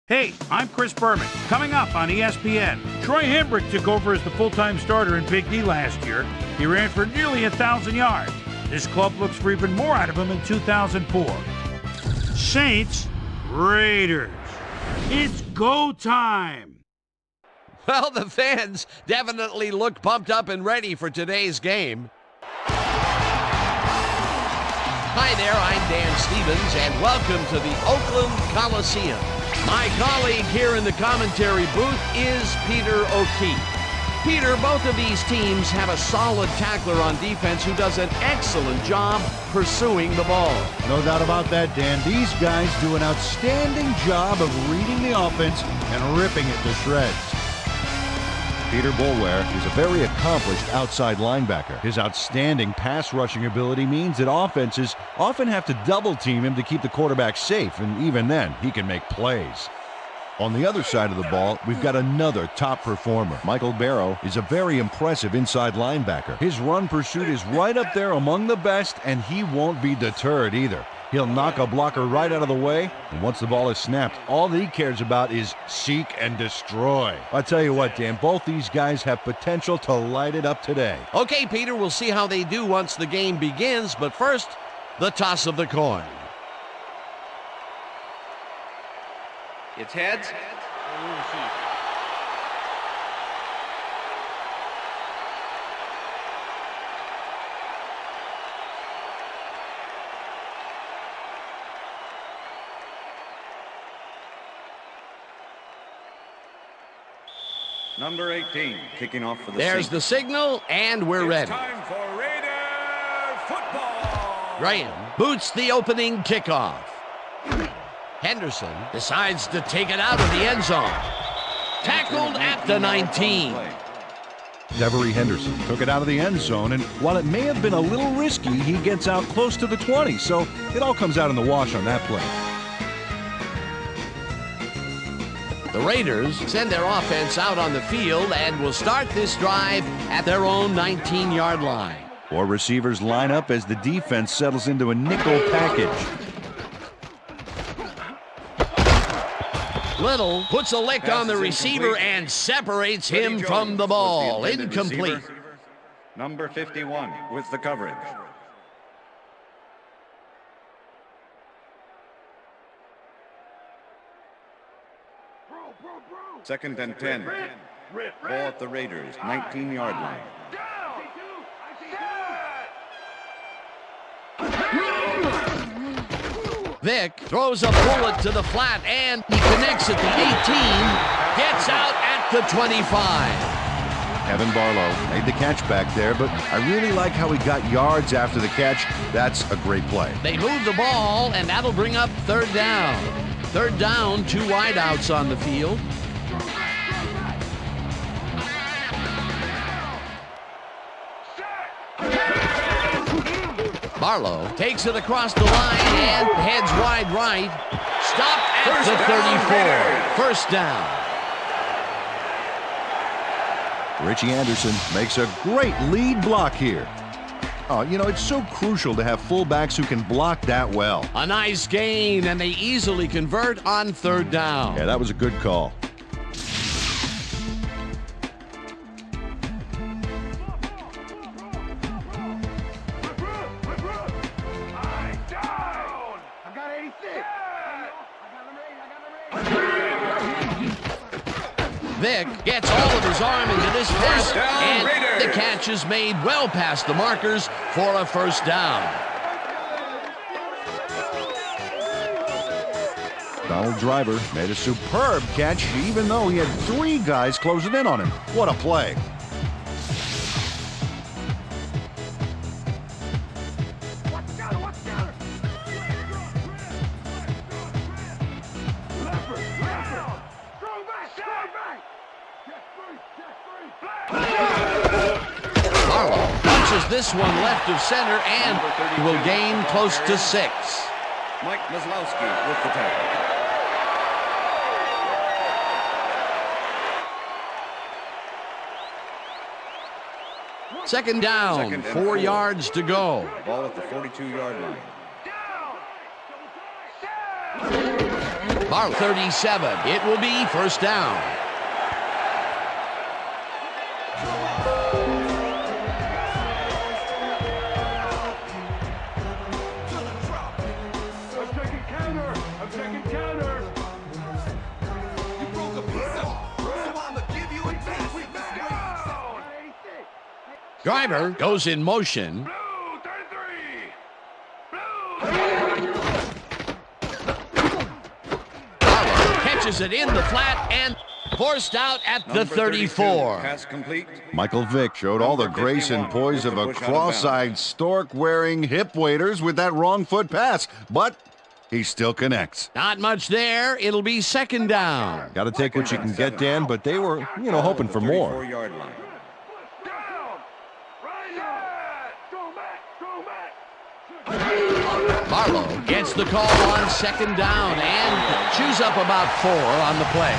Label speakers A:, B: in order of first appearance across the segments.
A: Hey, I'm Chris Berman. Coming up on ESPN, Troy Hembrick took over as the full-time starter in Big D last year. He ran for nearly 1,000 yards. This club looks for even more out of him in 2004. Saints, Raiders. It's go time.
B: Well, the fans definitely look pumped up and ready for today's game. Hi there, I'm Dan Stevens, and welcome to the Oakland Coliseum. My colleague here in the commentary booth is Peter O'Keefe. Peter, both of these teams have a solid tackler on defense who does an excellent job pursuing the ball.
C: No doubt about that, Dan. These guys do an outstanding job of reading the offense and ripping it to shreds. Peter Boulware is a very accomplished outside linebacker. His outstanding pass rushing ability means that offenses often have to double team him to keep the quarterback safe, and even then, he can make plays. On the other side of the ball, we've got another top performer. Michael Barrow is a very impressive inside linebacker. His run pursuit is right up there among the best, and he won't be deterred either. He'll knock a blocker right out of the way, and once the ball is snapped, all that he cares about is seek and destroy. I tell you what, Dan, both these guys have potential to light it up today.
B: Okay, Peter, we'll see how they do once the game begins, but first, the toss of the coin.
D: It's heads.
E: Number 18, kicking off for the
B: There's
E: Saints.
B: the signal, and we're ready.
F: It's time for Raider football.
B: Graham boots the opening kickoff. Henderson decides to take it out of the end zone. Tackled at the 19.
C: Devery Henderson took it out of the end zone, and while it may have been a little risky, he gets out close to the 20, so it all comes out in the wash on that play.
B: The Raiders send their offense out on the field and will start this drive at their own 19-yard line.
C: Four receivers line up as the defense settles into a nickel package.
B: Little puts a lick on the receiver and separates him from the ball. Incomplete.
E: Number 51 with the coverage. Second and 10. Ball at the Raiders, 19-yard line.
B: Vick throws a bullet to the flat, and he connects at the 18, gets out at the 25.
C: Evan Barlow made the catch back there, but I really like how he got yards after the catch. That's a great play.
B: They move the ball, and that'll bring up third down. Third down, two wideouts on the field. Barlow takes it across the line and heads wide right. Stopped at the 34. First down.
C: Richie Anderson makes a great lead block here. Oh, you know, it's so crucial to have fullbacks who can block that well.
B: A nice gain, and they easily convert on third down.
C: Yeah, that was a good call.
B: Vick gets all of his arm into this pass, and the catch is made well past the markers for a first down.
C: Donald Driver made a superb catch, even though he had three guys closing in on him. What a play.
B: Barlow punches this one left of center and will gain close to 6.
E: Mike Maslowski with the tackle.
B: Second down, 4 yards to go.
E: Ball at the 42-yard line.
B: Barlow, 37. It will be first down. Driver goes in motion. Catches it in the flat and forced out at the 34.
E: Pass complete.
C: Michael Vick showed all the grace and poise of a cross-eyed stork wearing hip waders with that wrong foot pass, but he still connects.
B: Not much there. It'll be second down.
C: Got to take what you can get, Dan, but they were, hoping for more.
E: 34-yard line.
B: Barlow gets the call on second down and chews up about 4 on the play.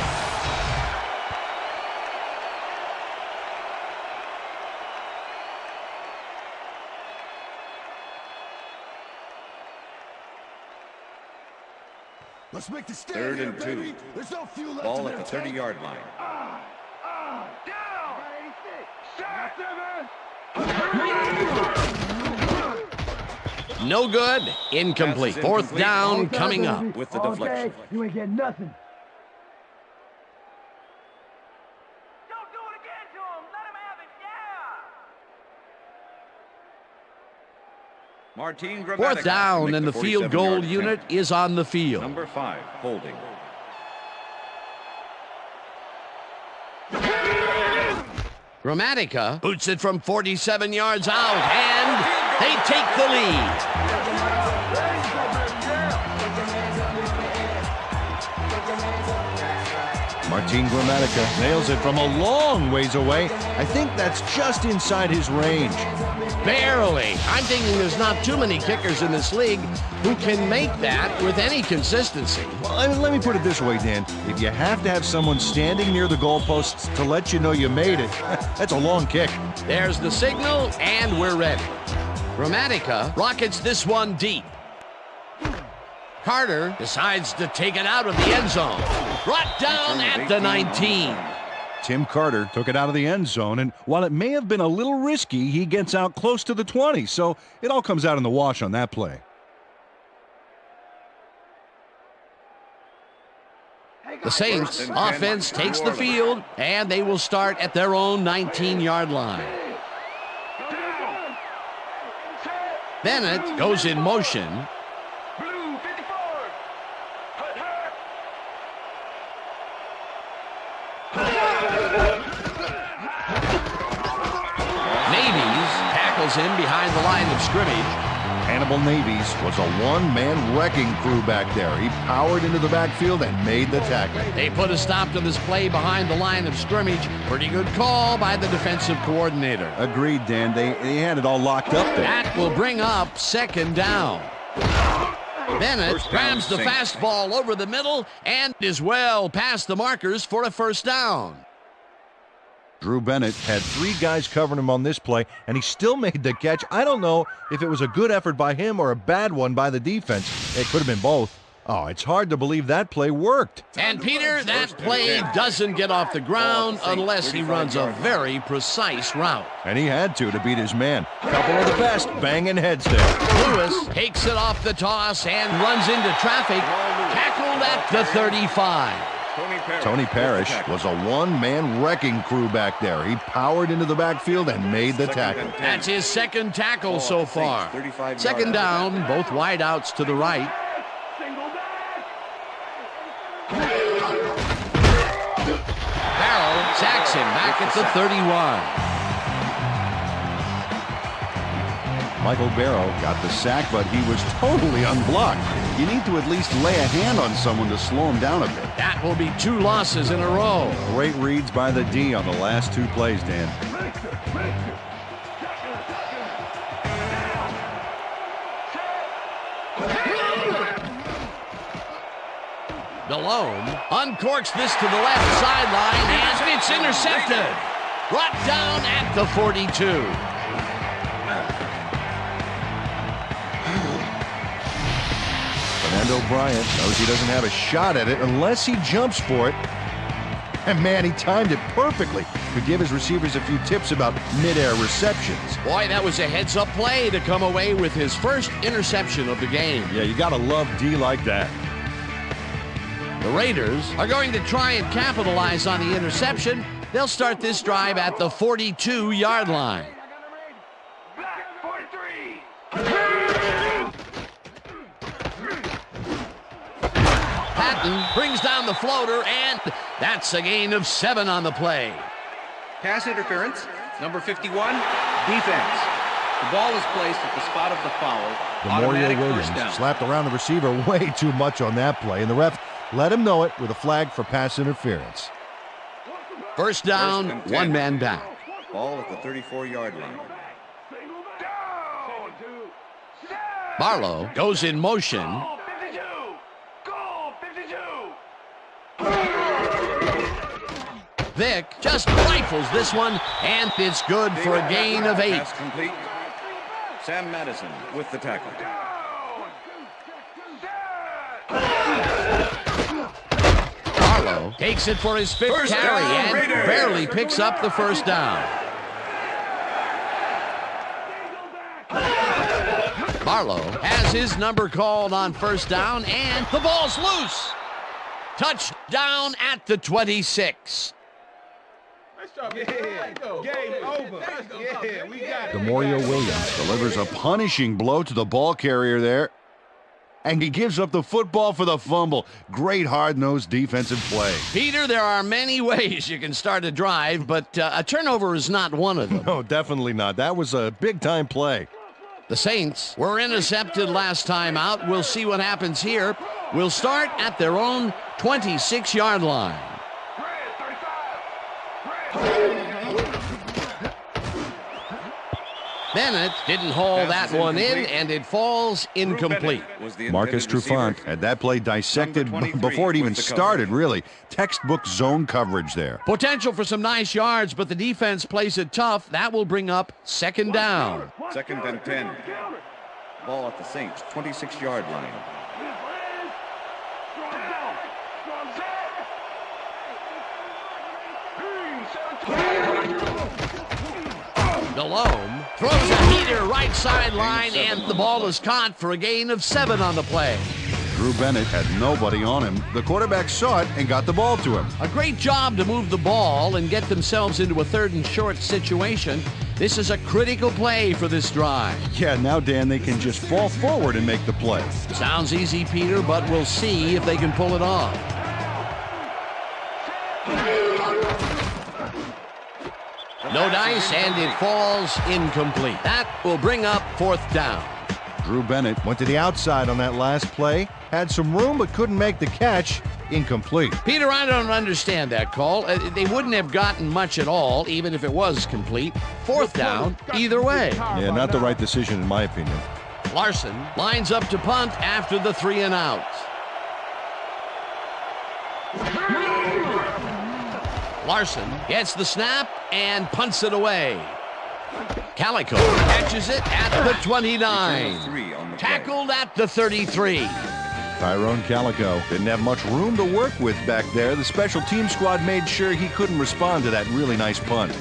F: Let's make the stand.
E: Third and
F: here,
E: 2.
F: baby. There's no fuel left
E: Ball
F: in
E: at the
F: their tank.
E: 30-yard line.
B: No good. Incomplete.
E: Pass is
B: Fourth
E: incomplete.
B: down coming up.
E: With the deflection.
G: You ain't getting nothing.
H: Don't do it again to him. Let him have it. Yeah.
E: Martin Gramatica
B: Fourth
E: to
B: down,
E: make
B: and the field
E: 47-yard
B: goal
E: attempt.
B: unit is on the field.
E: Number 5, holding.
B: Gramatica boots it from 47 yards out, and they take the lead.
C: Martin Gramatica nails it from a long ways away. I think that's just inside his range.
B: Barely. I'm thinking there's not too many kickers in this league who can make that with any consistency.
C: Well, let me put it this way, Dan. If you have to have someone standing near the goalposts to let you know you made it, that's a long kick.
B: There's the signal, and we're ready. Gramatica rockets this one deep. Carter decides to take it out of the end zone. Brought down at the 19.
C: Tim Carter took it out of the end zone, and while it may have been a little risky, he gets out close to the 20, so it all comes out in the wash on that play.
B: The Saints offense takes the field, and they will start at their own 19-yard line. Bennett goes in motion. Navies tackles him behind the line of scrimmage.
C: Hannibal Navies was a one-man wrecking crew back there. He powered into the backfield and made the tackle.
B: They put a stop to this play behind the line of scrimmage. Pretty good call by the defensive coordinator.
C: Agreed, Dan. They had it all locked up there.
B: That will bring up second down. Bennett
E: First down,
B: grabs the
E: Saints.
B: fastball over the middle and is well past the markers for a first down.
C: Drew Bennett had 3 guys covering him on this play, and he still made the catch. I don't know if it was a good effort by him or a bad one by the defense. It could have been both. Oh, it's hard to believe that play worked.
B: And Peter, that play doesn't get off the ground unless he runs a very precise route.
C: And he had to beat his man. Couple of the best banging heads there.
B: Lewis takes it off the toss and runs into traffic. Tackled at the 35.
C: Tony Parrish was a one-man wrecking crew back there. He powered into the backfield and made the tackle.
B: That's his second tackle so far. Second down, both wideouts to the right. Barrow sacks him back at the 31.
C: Michael Barrow got the sack, but he was totally unblocked. You need to at least lay a hand on someone to slow him down a bit.
B: That will be 2 losses in a row.
C: Great reads by the D on the last 2 plays, Dan.
B: Delhomme uncorks this to the left sideline, and it's intercepted. Brought down at the 42.
C: And O'Brien knows he doesn't have a shot at it unless he jumps for it. And man, he timed it perfectly. Could give his receivers a few tips about mid-air receptions.
B: Boy, that was a heads-up play to come away with his first interception of the game.
C: Yeah, you gotta love D like that.
B: The Raiders are going to try and capitalize on the interception. They'll start this drive at the 42-yard line.
H: Black 43.
B: Patton brings down the floater, and that's a gain of 7 on the play.
D: Pass interference, number 51, defense. The ball is placed at the spot of the foul.
C: Demario
D: Automatic
C: Williams
D: first down.
C: slapped around the receiver way too much on that play, and the ref let him know it with a flag for pass interference.
B: First down,
E: First and 10.
B: one man back.
E: Ball at the 34-yard line.
B: Barlow goes in motion.
H: Goal 52. Goal 52.
B: Vick just rifles this one, and it's good for a gain of 8.
E: Pass complete. Sam Madison with the tackle.
B: Barlow takes it for his 5th
E: First
B: carry
E: down,
B: and
E: Raiders.
B: barely picks up the first down. Barlow has his number called on first down, and the ball's loose. Touchdown at the 26.
C: Demario Williams delivers a punishing blow to the ball carrier there. And he gives up the football for the fumble. Great hard-nosed defensive play.
B: Peter, there are many ways you can start a drive, but a turnover is not one of them.
C: No, definitely not. That was a big-time play.
B: The Saints were intercepted last time out. We'll see what happens here. We'll start at their own 26-yard line. Bennett didn't haul that one in, and it falls incomplete.
E: Was the
C: Marcus
E: intended receiver.
C: Trufant had that play dissected
E: Number 23
C: before it even
E: with the
C: started,
E: coverage.
C: really. Textbook zone coverage there.
B: Potential for some nice yards, but the defense plays it tough. That will bring up second down.
E: Second and 10. Ball at the Saints' 26-yard line.
B: Delhomme throws a heater right sideline, and the ball is caught for a gain of 7 on the play.
C: Drew Bennett had nobody on him. The quarterback saw it and got the ball to him.
B: A great job to move the ball and get themselves into a 3rd and short situation. This is a critical play for this drive.
C: Yeah, now, Dan, they can just fall forward and make the play.
B: Sounds easy, Peter, but we'll see if they can pull it off. No dice, and it falls incomplete. That will bring up 4th down.
C: Drew Bennett went to the outside on that last play. Had some room but couldn't make the catch. Incomplete.
B: Peter, I don't understand that call. They wouldn't have gotten much at all, even if it was complete. 4th down, either way.
C: Yeah, not the right decision in my opinion.
B: Larson lines up to punt after the 3 and out. Larson gets the snap and punts it away. Calico catches it at the 29.
E: 3 on the play.
B: Tackled at the 33.
C: Tyrone Calico didn't have much room to work with back there. The special team squad made sure he couldn't respond to that really nice punt.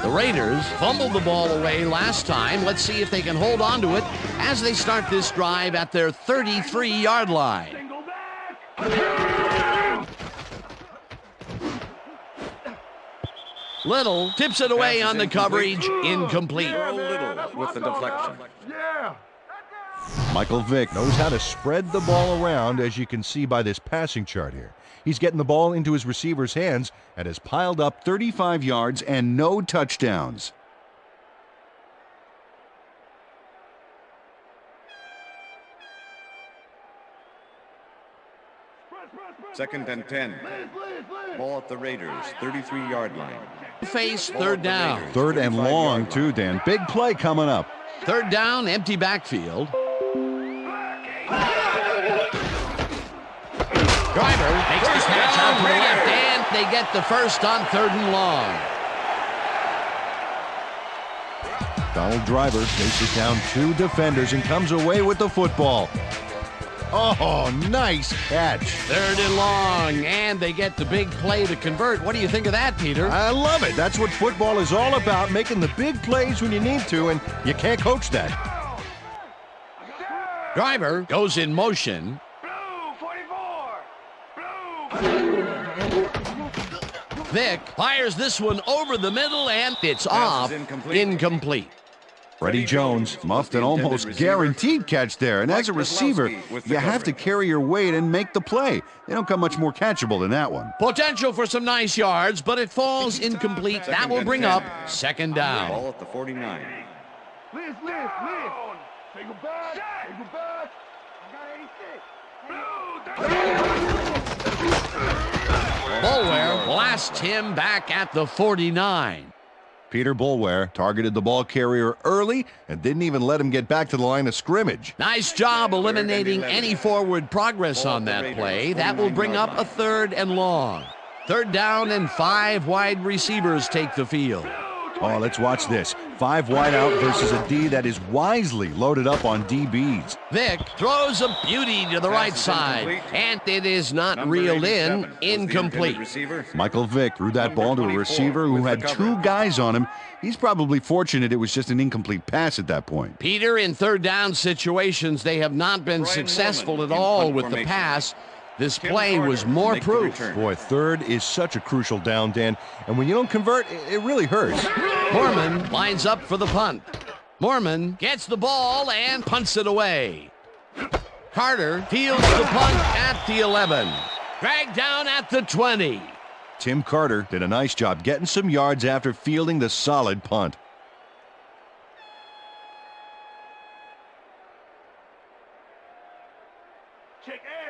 B: The Raiders fumbled the ball away last time. Let's see if they can hold on to it as they start this drive at their 33-yard line. Little tips it away on the coverage. Incomplete.
E: Earl Little with the deflection.
C: Michael Vick knows how to spread the ball around, as you can see by this passing chart here. He's getting the ball into his receiver's hands and has piled up 35 yards and no touchdowns.
E: Second and 10. Ball at the Raiders' 33-yard line.
B: Face 3rd down.
C: 3rd and long, too, Dan. Big play coming up.
B: 3rd down, empty backfield. Driver makes the snatch out to the left, and they get the first on 3rd and long.
C: Donald Driver chases down 2 defenders and comes away with the football. Oh, nice catch.
B: 3rd and long, and they get the big play to convert. What do you think of that, Peter?
C: I love it. That's what football is all about, making the big plays when you need to, and you can't coach that.
B: Driver goes in motion.
H: Blue 44. Blue.
B: Vic fires this one over the middle, and it's off. Incomplete.
C: Freddie Jones muffed an almost guaranteed catch there, and as a receiver, you have to carry your weight and make the play. They don't come much more catchable than that one.
B: Potential for some nice yards, but it falls incomplete. That will bring up 2nd down.
E: Ball at the 49.
H: Liz. Take it back. Take it back. I got 86. Blue.
B: Bulware blasts him back at the 49.
C: Peter Bulware targeted the ball carrier early and didn't even let him get back to the line of scrimmage.
B: Nice job eliminating any forward progress on that play. That will bring up a 3rd and long. 3rd down, and 5 wide receivers take the field.
C: Oh, let's watch this. 5 wide out versus a D that is wisely loaded up on DBs.
B: Vic throws a beauty to the right side, and it is not reeled in. Incomplete.
C: Michael Vick threw that ball to a receiver who had 2 guys on him. He's probably fortunate it was just an incomplete pass at that point.
B: Peter, in 3rd down situations, they have not been successful at all with the pass. This play was more proof.
C: Boy, 3rd is such a crucial down, Dan, and when you don't convert, it really hurts.
B: Mormon lines up for the punt. Mormon gets the ball and punts it away. Carter fields the punt at the 11. Dragged down at the 20.
C: Tim Carter did a nice job getting some yards after fielding the solid punt.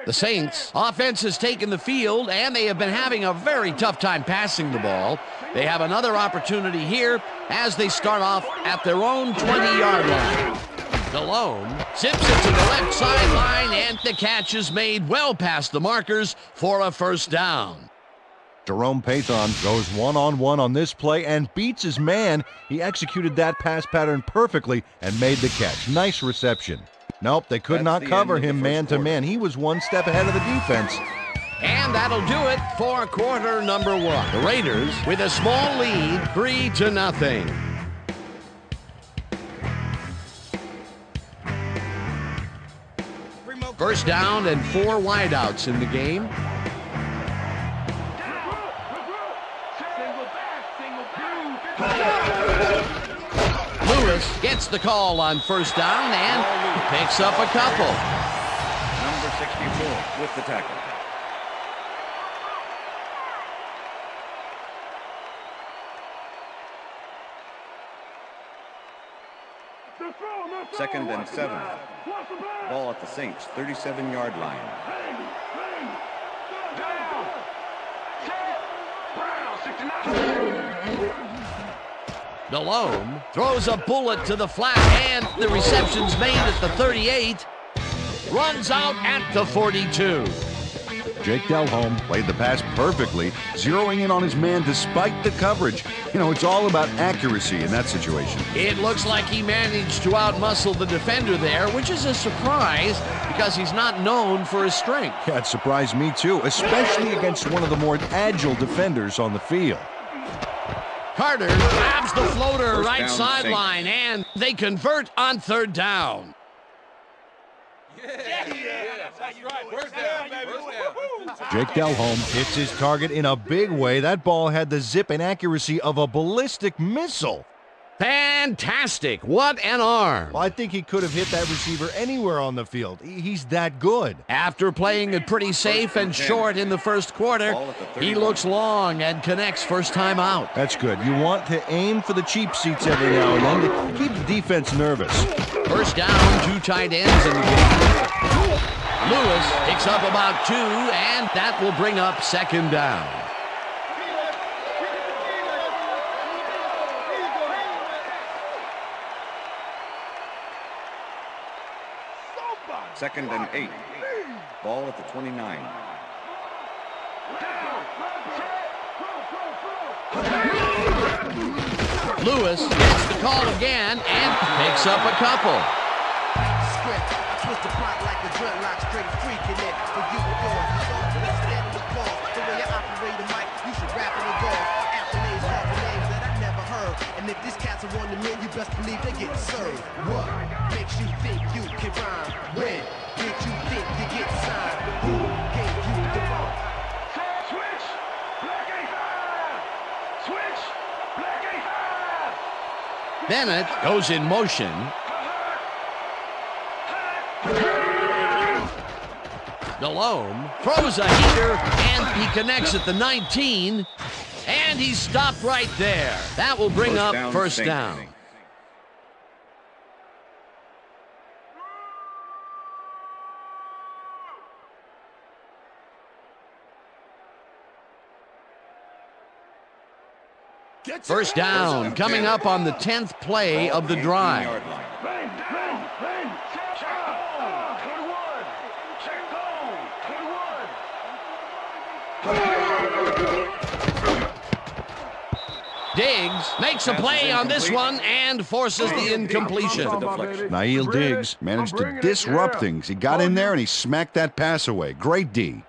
B: The Saints offense has taken the field, and they have been having a very tough time passing the ball. They have another opportunity here as they start off at their own 20-yard line. Delhomme zips it to the left sideline, and the catch is made well past the markers for a 1st down.
C: Jerome Pathon goes one-on-one on this play and beats his man. He executed that pass pattern perfectly and made the catch. Nice reception. Nope, they could not cover him man-to-man. He was 1 step ahead of the defense.
B: And that'll do it for quarter number 1. The Raiders with a small lead, 3-0. First down and 4 wideouts in the game. Lewis gets the call on 1st down and picks up a couple.
E: Number 64 with the tackle. Second and 7. Ball at the Saints' 37-yard line.
B: Delhomme throws a bullet to the flat, and the reception's made at the 38. Runs out at the 42.
C: Jake Delhomme played the pass perfectly, zeroing in on his man despite the coverage. You know, it's all about accuracy in that situation.
B: It looks like he managed to outmuscle the defender there, which is a surprise because he's not known for his strength.
C: Yeah, it surprised me too, especially against one of the more agile defenders on the field.
B: Carter grabs the floater right sideline, and they convert on 3rd down.
C: Jake Delhomme hits his target in a big way. That ball had the zip and accuracy of a ballistic missile.
B: Fantastic. What an arm.
C: Well, I think he could have hit that receiver anywhere on the field. He's that good.
B: After playing it pretty safe and short in the 1st quarter, he looks long and connects 1st time out.
C: That's good. You want to aim for the cheap seats every now and then to keep the defense nervous.
B: 1st down, 2 tight ends in the game. Lewis picks up about 2, and that will bring up 2nd down.
E: Second and 8. Ball at the 29.
B: Lewis gets the call again and picks up a couple.
G: Twist the pot like a dreadlock straight making it for you and yours. So let's get in the call. The way I operate a mic, you should rap it and accolades, all the names that I never heard. And if these cats are on the men, you best believe they get served. What makes you think you can rhyme? When did you think you get signed? Who gave you the ball?
H: Switch! Black 85! Switch! Black 85!
B: Bennett goes in motion. Delhomme throws a heater, and he connects at the 19, and he's stopped right there. That will bring up first down. First down coming up on the 10th play of the drive.
H: Bang! Bang! Bang! Check on! 21! Check on! 21!
B: Diggs makes a play on this one and forces the incompletion.
C: Nail Diggs managed to disrupt things. He got in there and he smacked that pass away. Great D.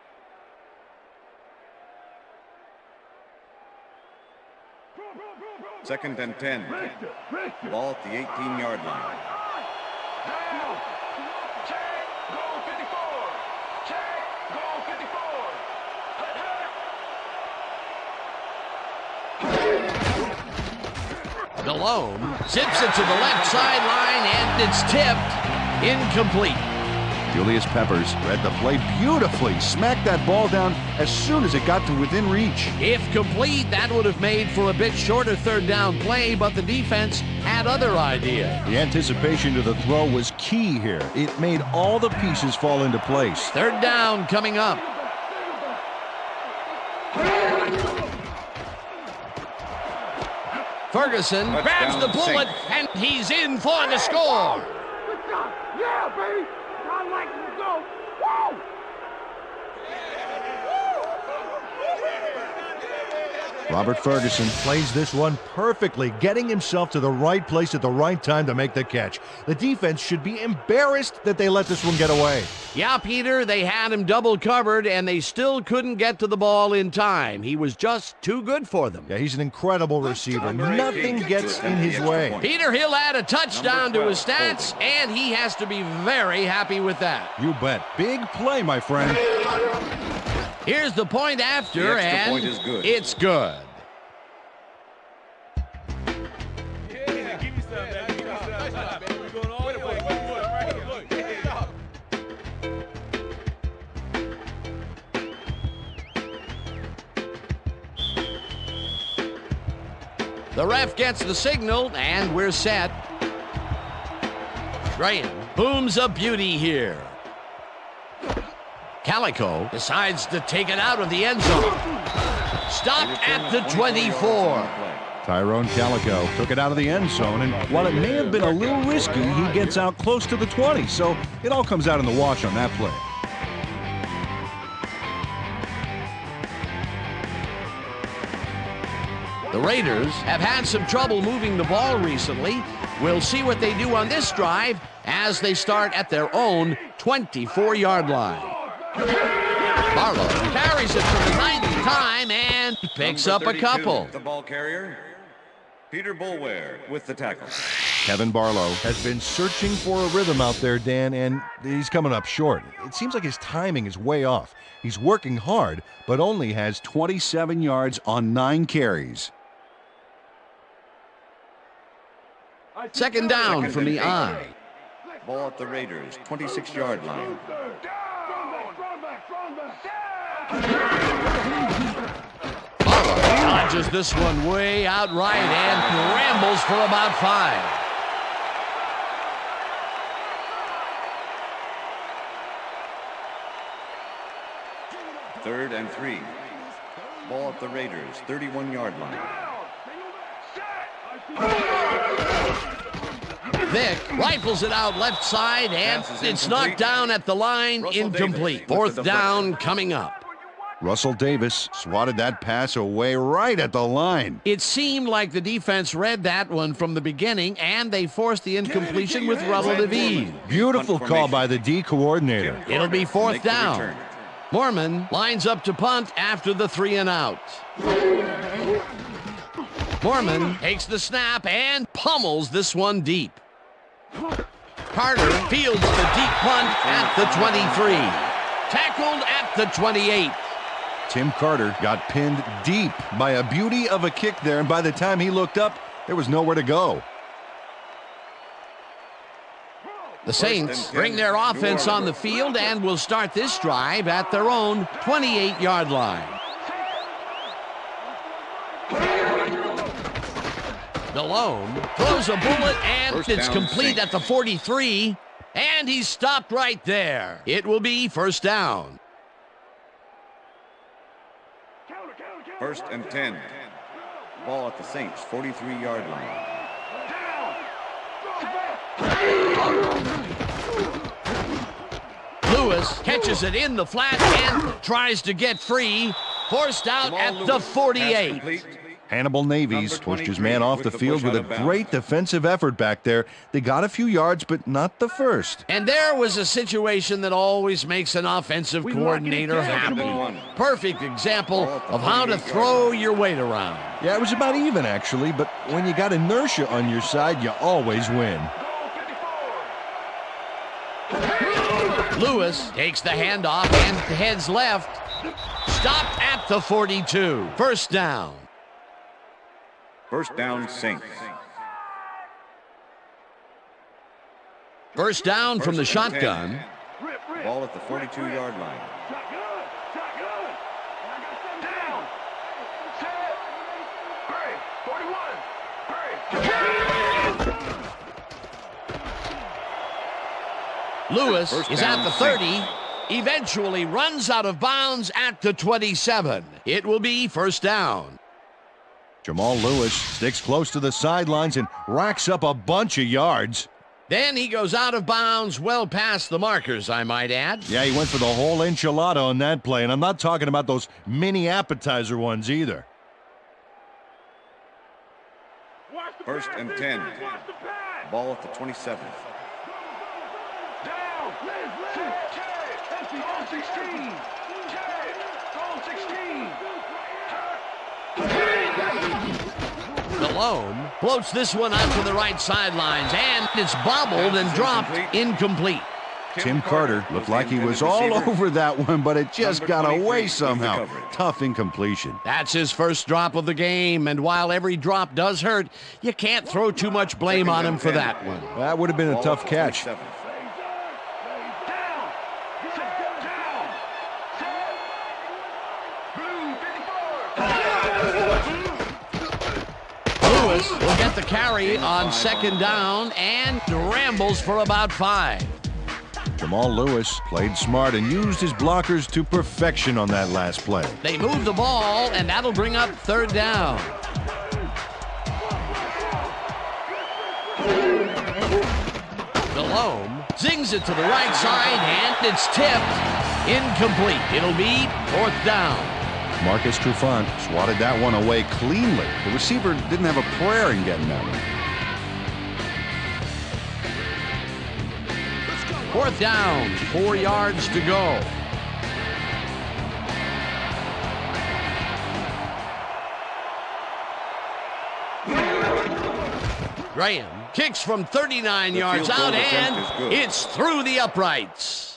E: Second and 10. Ball at the 18-yard line.
H: Check! Go 54! Check! Go 54!
B: Delhomme zips it to the left sideline, and it's tipped incomplete.
C: Julius Peppers read the play beautifully, smacked that ball down as soon as it got to within reach.
B: If complete, that would have made for a bit shorter third down play, but the defense had other ideas.
C: The anticipation to the throw was key here. It made all the pieces fall into place.
B: Third down coming up. Ferguson grabs the bullet, and he's in for the score.
H: Yeah, baby! I like to go! Woo!
I: Robert Ferguson plays this one perfectly, getting himself to the right place at the right time to make the catch. The defense should be embarrassed that they let this one get away.
B: Yeah, Peter, they had him double covered, and they still couldn't get to the ball in time. He was just too good for them.
I: Yeah, he's an incredible receiver. Nothing gets in his way.
B: Peter, he'll add a touchdown to his stats, and he has to be very happy with that.
C: You bet. Big play, my friend.
B: Here's the point after,
E: The extra
B: and
E: point is good.
B: it's good. The ref gets the signal, and we're set. Graham booms a beauty here. Calico decides to take it out of the end zone. Stopped at the 24.
C: Tyrone Calico took it out of the end zone, and while it may have been a little risky, he gets out close to the 20, so it all comes out in the wash on that play.
B: The Raiders have had some trouble moving the ball recently. We'll see what they do on this drive as they start at their own 24-yard line. Barlow carries it for the 9th time and picks up a couple.
E: The ball carrier, Peter Boulware with the tackle.
C: Kevin Barlow
I: Has been searching for a rhythm out there, Dan, and he's coming up short. It seems like his timing is way off. He's working hard,
C: but only has 27 yards on 9 carries.
B: Second down from the eye.
E: Ball at the Raiders' 26-yard line.
B: Barlow dodges this one way outright and rambles for about 5.
E: Third and 3. Ball at the Raiders' 31-yard line.
B: Vick rifles it out left side, and it's knocked down at the line, incomplete. Fourth down coming up.
C: Russell Davis swatted that pass away right at the line.
B: It seemed like the defense read that one from the beginning, and they forced the incompletion with relative ease.
C: Beautiful call by the D coordinator.
B: It'll be fourth down. Mormon lines up to punt after the 3 and out. Mormon takes the snap and pummels this one deep. Carter fields the deep punt at the 23. Tackled at the 28.
C: Tim Carter got pinned deep by a beauty of a kick there, and by the time he looked up, there was nowhere to go.
B: The Saints bring their offense on the field and will start this drive at their own 28-yard line. Delhomme throws a bullet, and it's complete at the 43, and he's stopped right there. It will be first down.
E: 1st and 10. Ball at the Saints' 43-yard line.
B: Lewis catches it in the flat and tries to get free. Forced out at the 48.
C: Hannibal Navies pushed his man off the field with a great defensive effort back there. They got a few yards, but not the first.
B: And there was a situation that always makes an offensive coordinator happy. Perfect example of how to throw your weight around.
C: Yeah, it was about even, actually, but when you got inertia on your side, you always win.
B: Lewis takes the handoff and heads left. Stopped at the 42. First down.
E: 1st down, Saints.
B: First down from the shotgun.
E: Ball at the 42-yard line.
B: Lewis is at the 30. Eventually runs out of bounds at the 27. It will be first down.
C: Jamal Lewis sticks close to the sidelines and racks up a bunch of yards.
B: Then he goes out of bounds well past the markers, I might add.
C: Yeah, he went for the whole enchilada on that play, and I'm not talking about those mini appetizer ones either.
E: 1st and 10. Ball at the 27.
B: Delhomme floats this one out to the right sidelines, and it's bobbled and dropped incomplete.
C: Tim Carter looked like he was all over that one, but it just got away somehow. Tough incompletion.
B: That's his first drop of the game, and while every drop does hurt, you can't throw too much blame on him for that one.
C: That would have been a tough catch.
B: Lewis will get the carry on 2nd down and rambles for about 5.
C: Jamal Lewis played smart and used his blockers to perfection on that last play.
B: They move the ball, and that'll bring up 3rd down. Delhomme zings it to the right side, and it's tipped. Incomplete. It'll be 4th down.
C: Marcus Trufant swatted that one away cleanly. The receiver didn't have a prayer in getting that one.
B: 4th down, 4 yards to go. Graham kicks from 39 yards out, and it's through the uprights.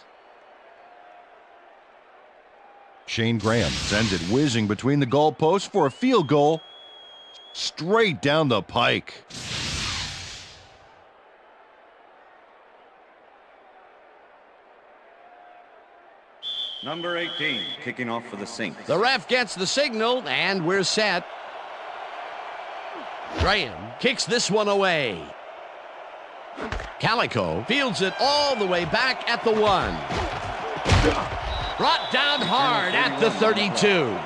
C: Shane Graham sends it whizzing between the goalposts for a field goal straight down the pike.
E: Number 18, kicking off for the Saints.
B: The ref gets the signal, and we're set. Graham kicks this one away. Calico fields it all the way back at the 1. Brought down hard at the 32.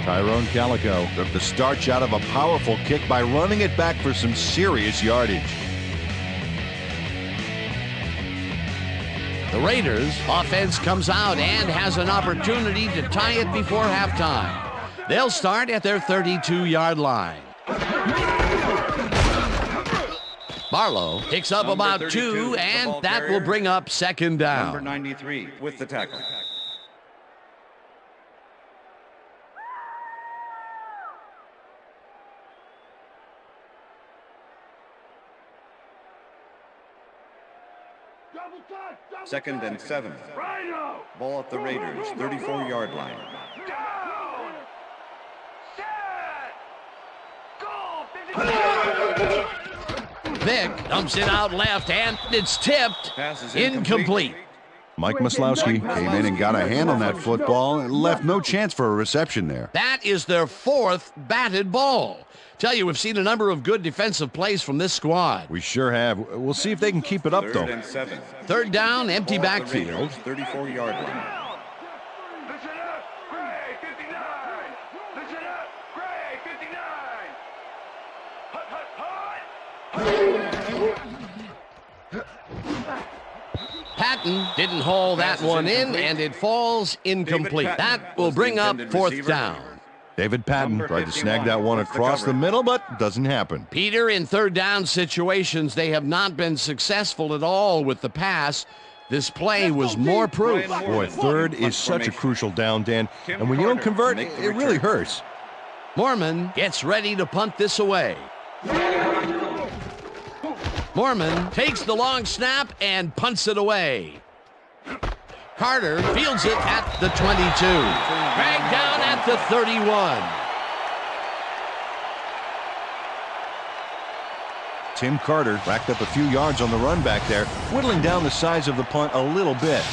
C: Tyrone Calico took the starch out of a powerful kick by running it back for some serious yardage.
B: The Raiders' offense comes out and has an opportunity to tie it before halftime. They'll start at their 32-yard line. Barlow picks up about 2, and that will bring up second down.
E: Number 93 with the tackle. Second and 7. Ball at the Raiders' 34-yard line.
B: Vick dumps it out left, and it's tipped. Incomplete.
C: Mike Maslowski came in and got a hand on that football and left no chance for a reception there.
B: That is their 4th batted ball. Tell you, we've seen a number of good defensive plays from this squad.
C: We sure have. We'll see if they can keep it up, though.
E: Third and 7.
B: Third down, empty backfield.
E: 34-yard line.
F: Listen up, Gray 59. Listen up, Gray 59. Hut, hut, hut.
B: Patton didn't haul that one in, and it falls incomplete. That will bring up 4th down.
C: David Patton tried to snag that one across the middle, but doesn't happen.
B: Peter, in third down situations, they have not been successful at all with the pass. This play was more proof.
C: Boy, third is such a crucial down, Dan, and when you don't convert, it really hurts.
B: Mormon gets ready to punt this away. Mormon takes the long snap and punts it away. Carter fields it at the 22. Dragged down at the 31.
C: Tim Carter racked up a few yards on the run back there, whittling down the size of the punt a little bit.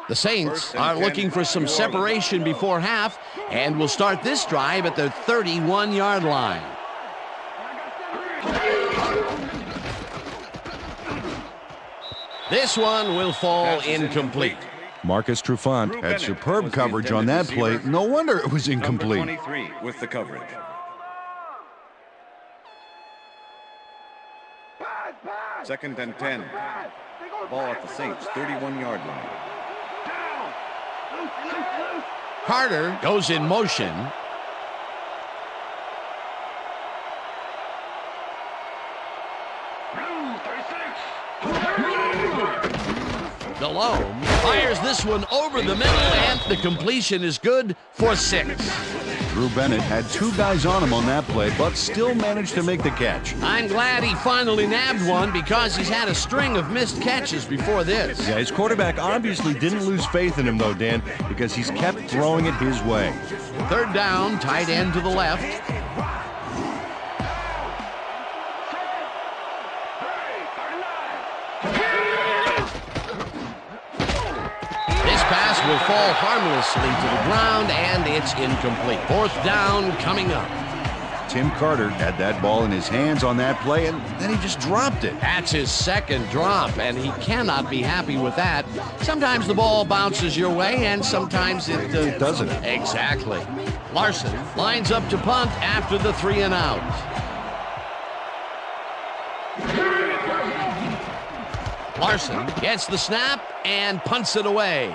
B: The Saints are looking for some separation before half and will start this drive at their 31-yard line. This one will fall incomplete.
C: Marcus Trufant had superb coverage on that play. No wonder it was incomplete.
E: Number 23 with the coverage. Second and 10. Ball at the Saints' 31-yard line.
B: Carter goes in motion. Delhomme fires this one over the middle, and the completion is good for 6.
C: Drew Bennett had 2 guys on him on that play, but still managed to make the catch.
B: I'm glad he finally nabbed one because he's had a string of missed catches before this.
C: Yeah, his quarterback obviously didn't lose faith in him, though, Dan, because he's kept throwing it his way.
B: Third down, tight end to the left. Pass will fall harmlessly to the ground, and it's incomplete. 4th down coming up.
C: Tim Carter had that ball in his hands on that play, and then he just dropped it.
B: That's his second drop, and he cannot be happy with that. Sometimes the ball bounces your way, and sometimes it
C: doesn't.
B: Exactly. Larson lines up to punt after the 3 and out. Larson gets the snap and punts it away.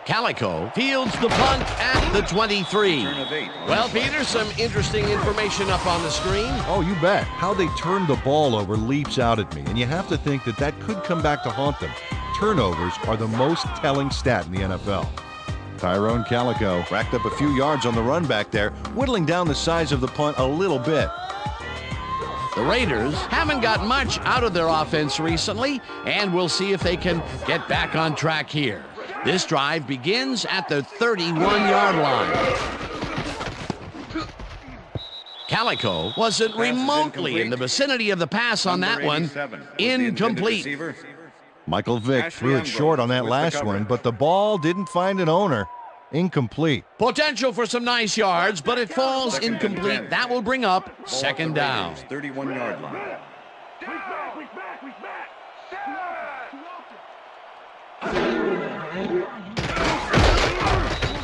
B: Calico fields the punt at the 23. Well, Peter, some interesting information up on the screen.
C: Oh, you bet. How they turned the ball over leaps out at me, and you have to think that that could come back to haunt them. Turnovers are the most telling stat in the NFL. Tyrone Calico racked up a few yards on the run back there, whittling down the size of the punt a little bit.
B: The Raiders haven't got much out of their offense recently, and we'll see if they can get back on track here. This drive begins at the 31-yard line. Calico wasn't remotely in the vicinity of the pass on that one. Incomplete.
C: Michael Vick threw it short on that last one, but the ball didn't find an owner. Incomplete.
B: Potential for some nice yards, but it falls incomplete. That will bring up second down.
E: 31-yard line.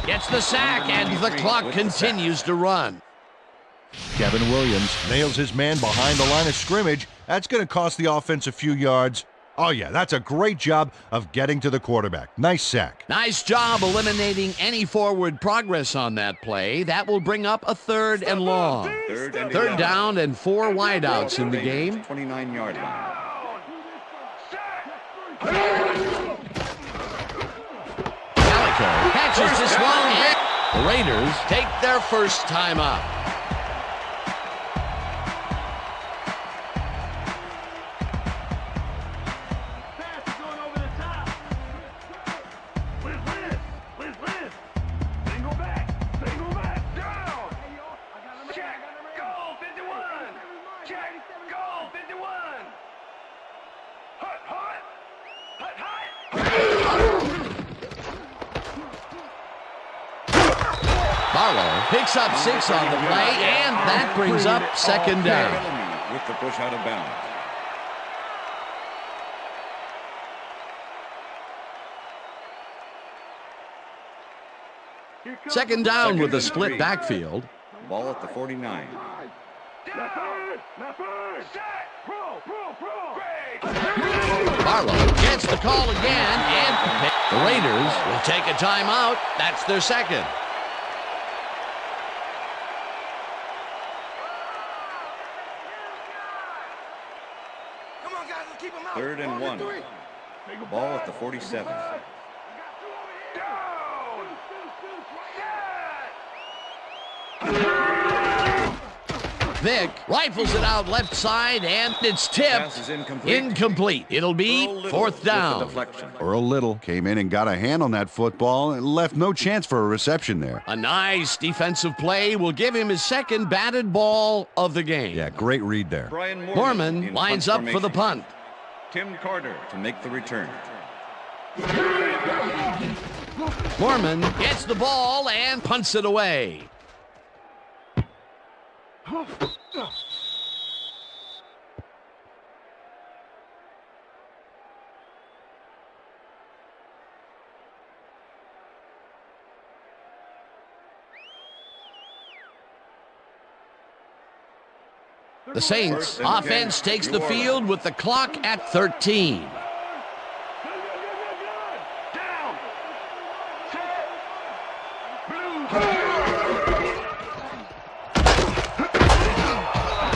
B: Gets the sack, and the clock continues to run.
C: Kevin Williams nails his man behind the line of scrimmage. That's going to cost the offense a few yards. Oh, yeah, that's a great job of getting to the quarterback. Nice sack.
B: Nice job eliminating any forward progress on that play. That will bring up a 3rd and long. Third down and 4 wideouts in the game.
E: 29-yard line.
B: Calico catches this one, and the Raiders take their first time out. Barlow picks up 6 on the play, and that brings up 2nd down.
E: With the push out of bounds.
B: Second down with a split backfield.
E: Ball at the 49.
B: Barlow gets the call again, and the Raiders will take a timeout. That's their second.
E: Third and 1. Ball at the 47.
B: Vick rifles it out left side, and it's tipped. Incomplete. It'll be 4th down.
C: Earl Little came in and got a hand on that football and left no chance for a reception there.
B: A nice defensive play will give him his 2nd batted ball of the game.
C: Yeah, great read there.
E: Brian
B: Mormon lines up for the punt.
E: Tim Carter to make the return.
B: Mormon gets the ball and punts it away. The Saints offense takes the field with the clock at 13.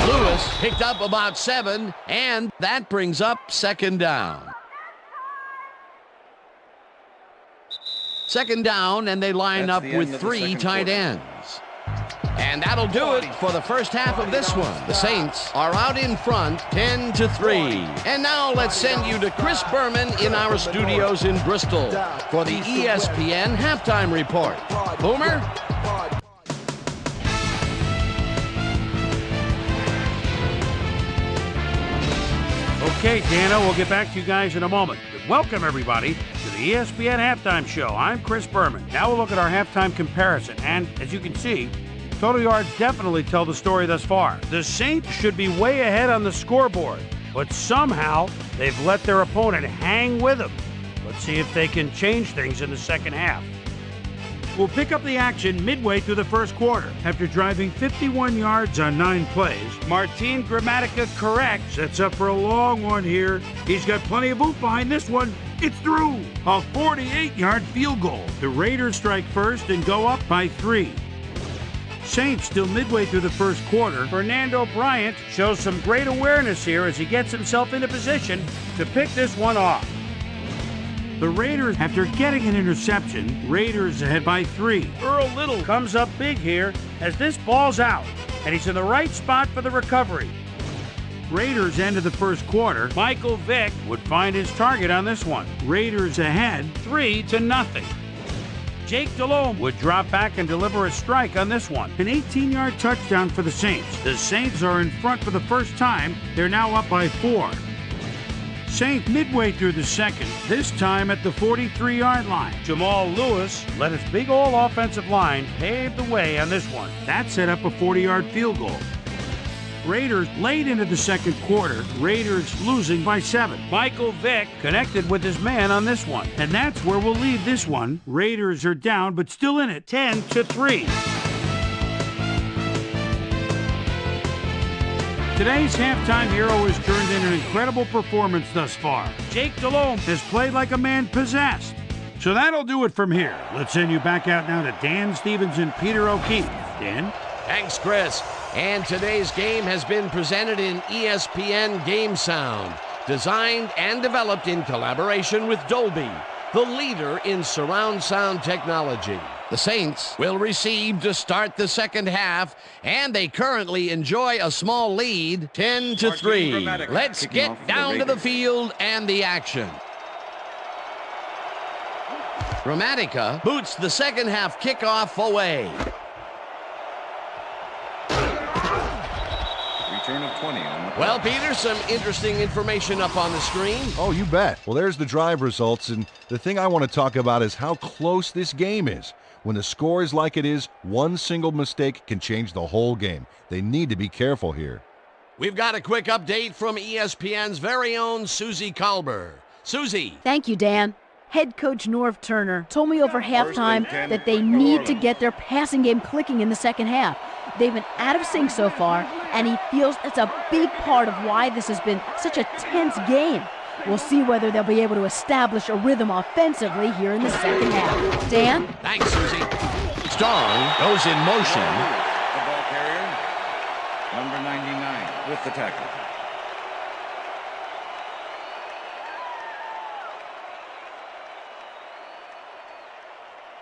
B: Lewis picked up about 7, and that brings up 2nd down. 2nd down, and they line up with 3 tight ends. And that'll do it for the first half of this one. The Saints are out in front 10-3. And now let's send you to Chris Berman in our studios in Bristol for the ESPN Halftime Report. Boomer?
A: Okay, Dana, we'll get back to you guys in a moment. But welcome, everybody, to the ESPN Halftime Show. I'm Chris Berman. Now we'll look at our halftime comparison. And as you can see, total yards definitely tell the story thus far. The Saints should be way ahead on the scoreboard, but somehow they've let their opponent hang with them. Let's see if they can change things in the second half. We'll pick up the action midway through the first quarter. After driving 51 yards on 9 plays, Martin Gramatica correct sets up for a long one here. He's got plenty of oomph behind this one. It's through! A 48-yard field goal. The Raiders strike first and go up by 3. Saints still midway through the first quarter. Fernando Bryant shows some great awareness here as he gets himself into position to pick this one off. The Raiders, after getting an interception, Raiders ahead by 3. Earl Little comes up big here as this ball's out, and he's in the right spot for the recovery. Raiders end of the first quarter. Michael Vick would find his target on this one. Raiders ahead 3-0. Jake Delhomme would drop back and deliver a strike on this one. An 18-yard touchdown for the Saints. The Saints are in front for the first time. They're now up by 4. Saints midway through the second, this time at the 43-yard line. Jamal Lewis let his big old offensive line pave the way on this one. That set up a 40-yard field goal. Raiders late into the second quarter, Raiders losing by 7. Michael Vick connected with his man on this one. And that's where we'll leave this one. Raiders are down, but still in it, 10-3. Today's halftime hero has turned in an incredible performance thus far. Jake Delhomme has played like a man possessed. So that'll do it from here. Let's send you back out now to Dan Stevens and Peter O'Keefe. Dan?
B: Thanks, Chris. And today's game has been presented in ESPN Game Sound, designed and developed in collaboration with Dolby, the leader in surround sound technology. The Saints will receive to start the second half, and they currently enjoy a small lead, 10-3. Let's get down to the field and the action. Gramatica boots the second half kickoff away.
E: Return of 20 on the
B: Well, Peter, some interesting information up on the screen.
I: Oh, you bet. Well, there's the drive results, and the thing I want to talk about is how close this game is. When the score is like it is, one single mistake can change the whole game. They need to be careful here.
B: We've got a quick update from ESPN's very own Susie Kalber. Susie.
J: Thank you, Dan. Head coach Norv Turner told me over halftime that they need to get their passing game clicking in the second half. They've been out of sync so far, and he feels it's a big part of why this has been such a tense game. We'll see whether they'll be able to establish a rhythm offensively here in the second half. Dan?
B: Thanks, Susie. Strong goes in motion.
E: The ball carrier, number 99, with the tackle.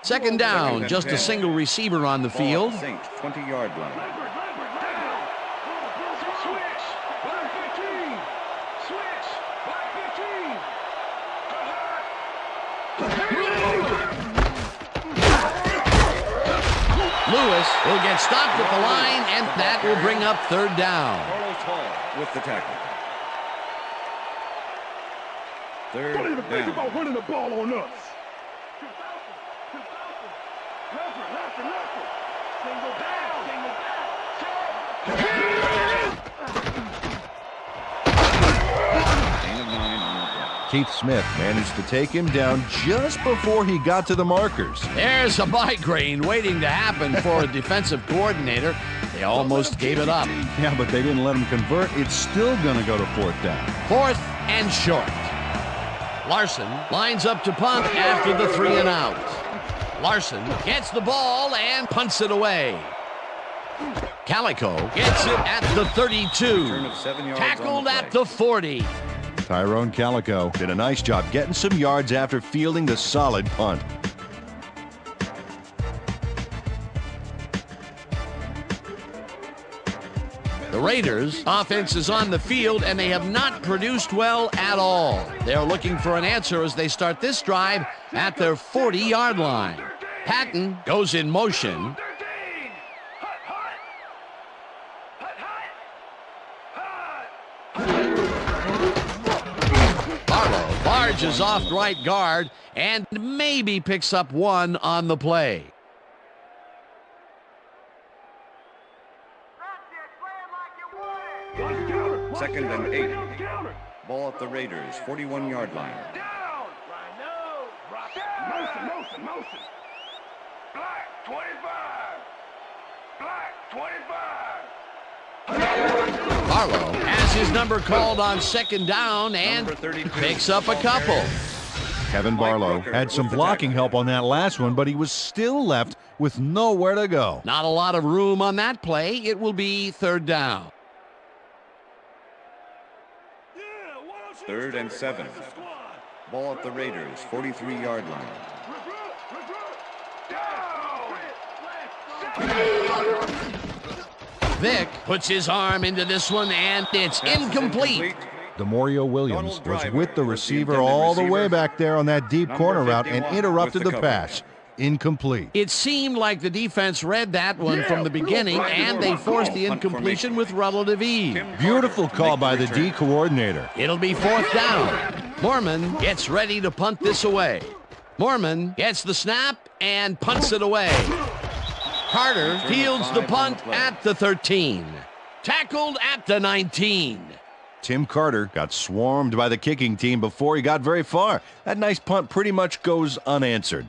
B: Second down, just a single receiver on the field.
E: Saints, 20-yard line.
B: Lewis will get stopped at the line, and that will bring up third down.
E: With the tackle. Third
H: Don't even think
E: down.
H: about running the ball on us.
E: Gain of 9 on the play.
I: Keith Smith managed to take him down just before he got to the markers.
B: There's a migraine waiting to happen for a defensive coordinator. They almost gave it up.
C: Yeah, but they didn't let him convert. It's still going to go to fourth down.
B: Fourth and short. Larson lines up to punt after the 3 and out. Larson gets the ball and punts it away. Calico gets it at the 32.
E: Return of 7 yards
B: Tackled
E: on the play.
B: at the 40.
C: Tyrone Calico
I: Did a nice job getting some yards after fielding the solid punt.
B: The Raiders' offense is on the field, and they have not produced well at all. They're looking for an answer as they start this drive at their 40-yard line. Patton goes in motion. Barlow barges off right guard and maybe picks up one on the play.
E: Second and 8. Ball at the Raiders, 41-yard line.
H: Motion. Black 25. Black 25.
B: Barlow has his number called on second down and
E: Number 32.
B: picks up a couple.
I: Kevin Barlow had some blocking help on that last one, but he was still left with nowhere to go.
B: Not a lot of room on that play. It will be third down.
E: Third and 7. Ball at the Raiders, 43-yard line.
B: Vic puts his arm into this one, and it's incomplete.
I: Demario Williams
E: Donald
I: was
E: Driver
I: with the
E: was the
I: receiver
E: intended
I: all the way
E: receiver.
I: back there on that deep
E: Number
I: corner route and
E: 51
I: interrupted
E: with
I: the
E: the
I: pass. Incomplete.
B: It seemed like the defense read that one from the beginning, and they forced the incompletion with relative ease.
I: Beautiful call by the D coordinator.
B: It'll be fourth down. Mormon gets ready to punt this away. Mormon gets the snap and punts it away. Carter fields the punt at the 13. Tackled at the 19.
I: Tim Carter got swarmed by the kicking team before he got very far. That nice punt pretty much goes unanswered.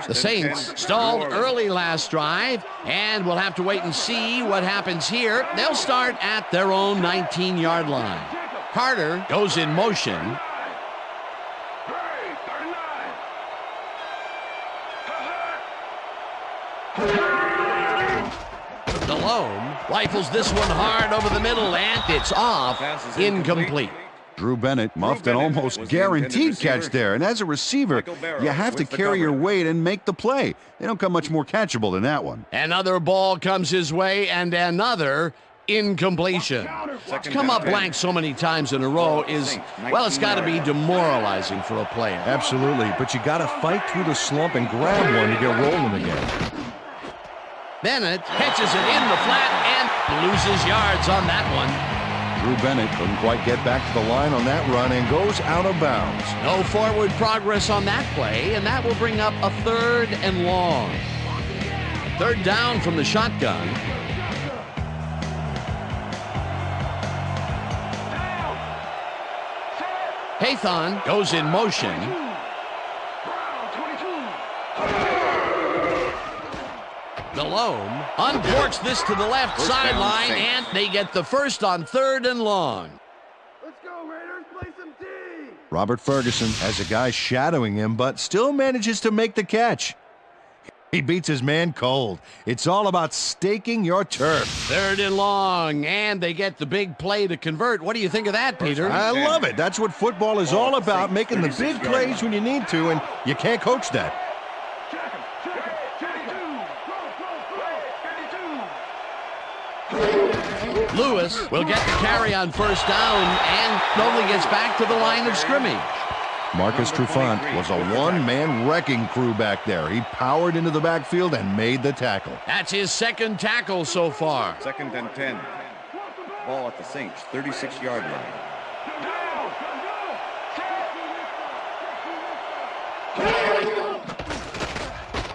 B: The Saints stalled early last drive, and we'll have to wait and see what happens here. They'll start at their own 19-yard line. Carter goes in motion. Delhomme rifles this one hard over the middle, and it's off. Incomplete.
C: Drew Bennett muffed an almost guaranteed catch there, and as a receiver, you have to carry your weight and make the play. They don't come much more catchable than that one.
B: Another ball comes his way, and another incompletion. To come up blank so many times in a row is, well, it's got to be demoralizing for a player.
C: Absolutely, but you got to fight through the slump and grab one to get rolling again.
B: Bennett catches it in the flat and loses yards on that one.
C: Drew Bennett couldn't quite get back to the line on that run and goes out of bounds.
B: No forward progress on that play, and that will bring up a 3rd and long. 3rd down from the shotgun. Hathon goes in motion. Delhomme uncorks this to the left sideline, and they get the first on 3rd and long.
H: Let's go, Raiders. Play some D.
C: Robert Ferguson has a guy shadowing him, but still manages to make the catch. He beats his man cold. It's all about staking your turf.
B: 3rd and long, and they get the big play to convert. What do you think of that, Peter?
C: I love it. That's what football is all about, making the big plays when you need to, and you can't coach that.
B: Lewis will get the carry on 1st down and only gets back to the line of scrimmage.
C: Marcus Trufant was a one-man wrecking crew back there. He powered into the backfield and made the tackle.
B: That's his 2nd tackle so far.
E: 2nd and 10. Ball at the Saints, 36-yard line.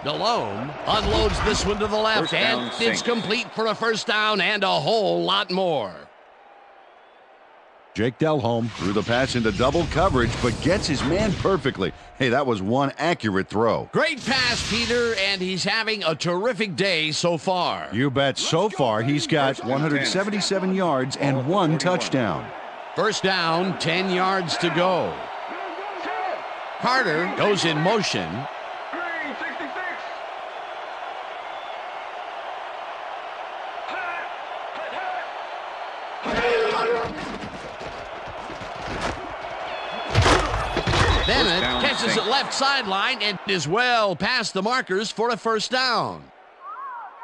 B: Delhomme unloads this one to the left, and it's complete for a 1st down and a whole lot more.
C: Jake Delhomme threw the pass into double coverage, but gets his man perfectly. Hey, that was one accurate throw.
B: Great pass, Peter, and he's having a terrific day so far.
C: You bet. So far, he's got 177 yards and 1 touchdown.
B: 1st down, 10 yards to go. Carter goes in motion. Bennett catches it left sideline and is well past the markers for a 1st down.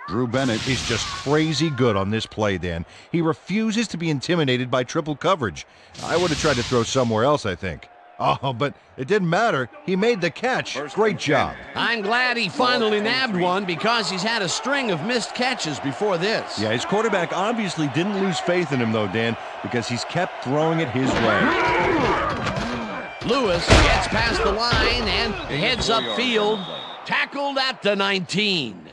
C: Drew Bennett is just crazy good on this play, Dan. He refuses to be intimidated by triple coverage. I would have tried to throw somewhere else, I think. Oh, but it didn't matter. He made the catch. Great job.
B: I'm glad he finally nabbed one because he's had a string of missed catches before this.
C: Yeah, his quarterback obviously didn't lose faith in him, though, Dan, because he's kept throwing it his way.
B: Lewis gets past the line and heads upfield. Tackled at the 19.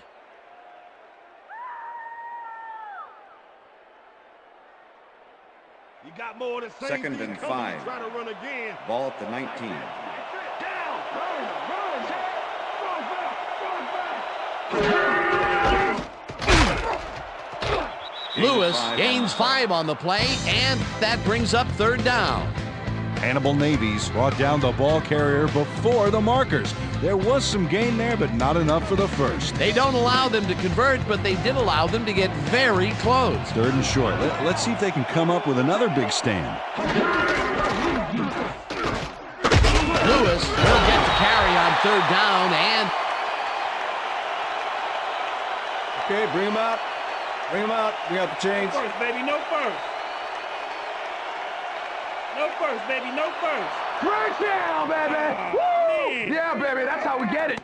H: You got more than
E: 2nd and 5.
H: Try to run again.
E: Ball at the 19.
B: Lewis gains 5 on the play, and that brings up 3rd down.
C: Hannibal Navies brought down the ball carrier before the markers. There was some gain there, but not enough for the 1st.
B: They don't allow them to convert, but they did allow them to get very close.
C: 3rd and short. Let's see if they can come up with another big stand.
B: Lewis will get the carry on 3rd down, and...
F: Okay, bring him out. Bring him out. Bring out the chains.
H: No first, baby. No first. No first, baby. No first. Break down, baby. Woo! Yeah, baby. That's how we get it.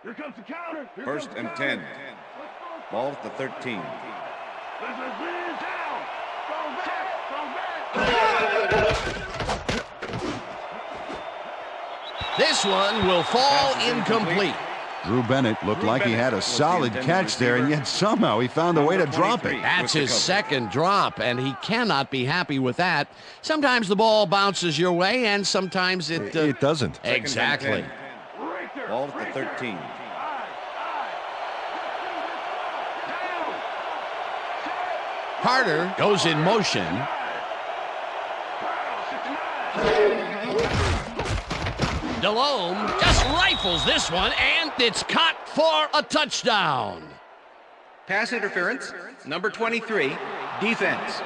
H: Here comes the counter.
E: 1st and 10. Ball at the 13.
H: Let's lean down. Go back.
B: This one will fall incomplete.
C: Drew Bennett looked like he had a solid catch there, and yet somehow he found a way to drop it.
B: That's his second drop, and he cannot be happy with that. Sometimes the ball bounces your way, and sometimes it
I: doesn't.
B: Exactly.
E: Ball at the 13.
B: Carter goes in motion. Delhomme just rifles this one, and it's caught for a touchdown.
D: Pass interference, number 23, defense.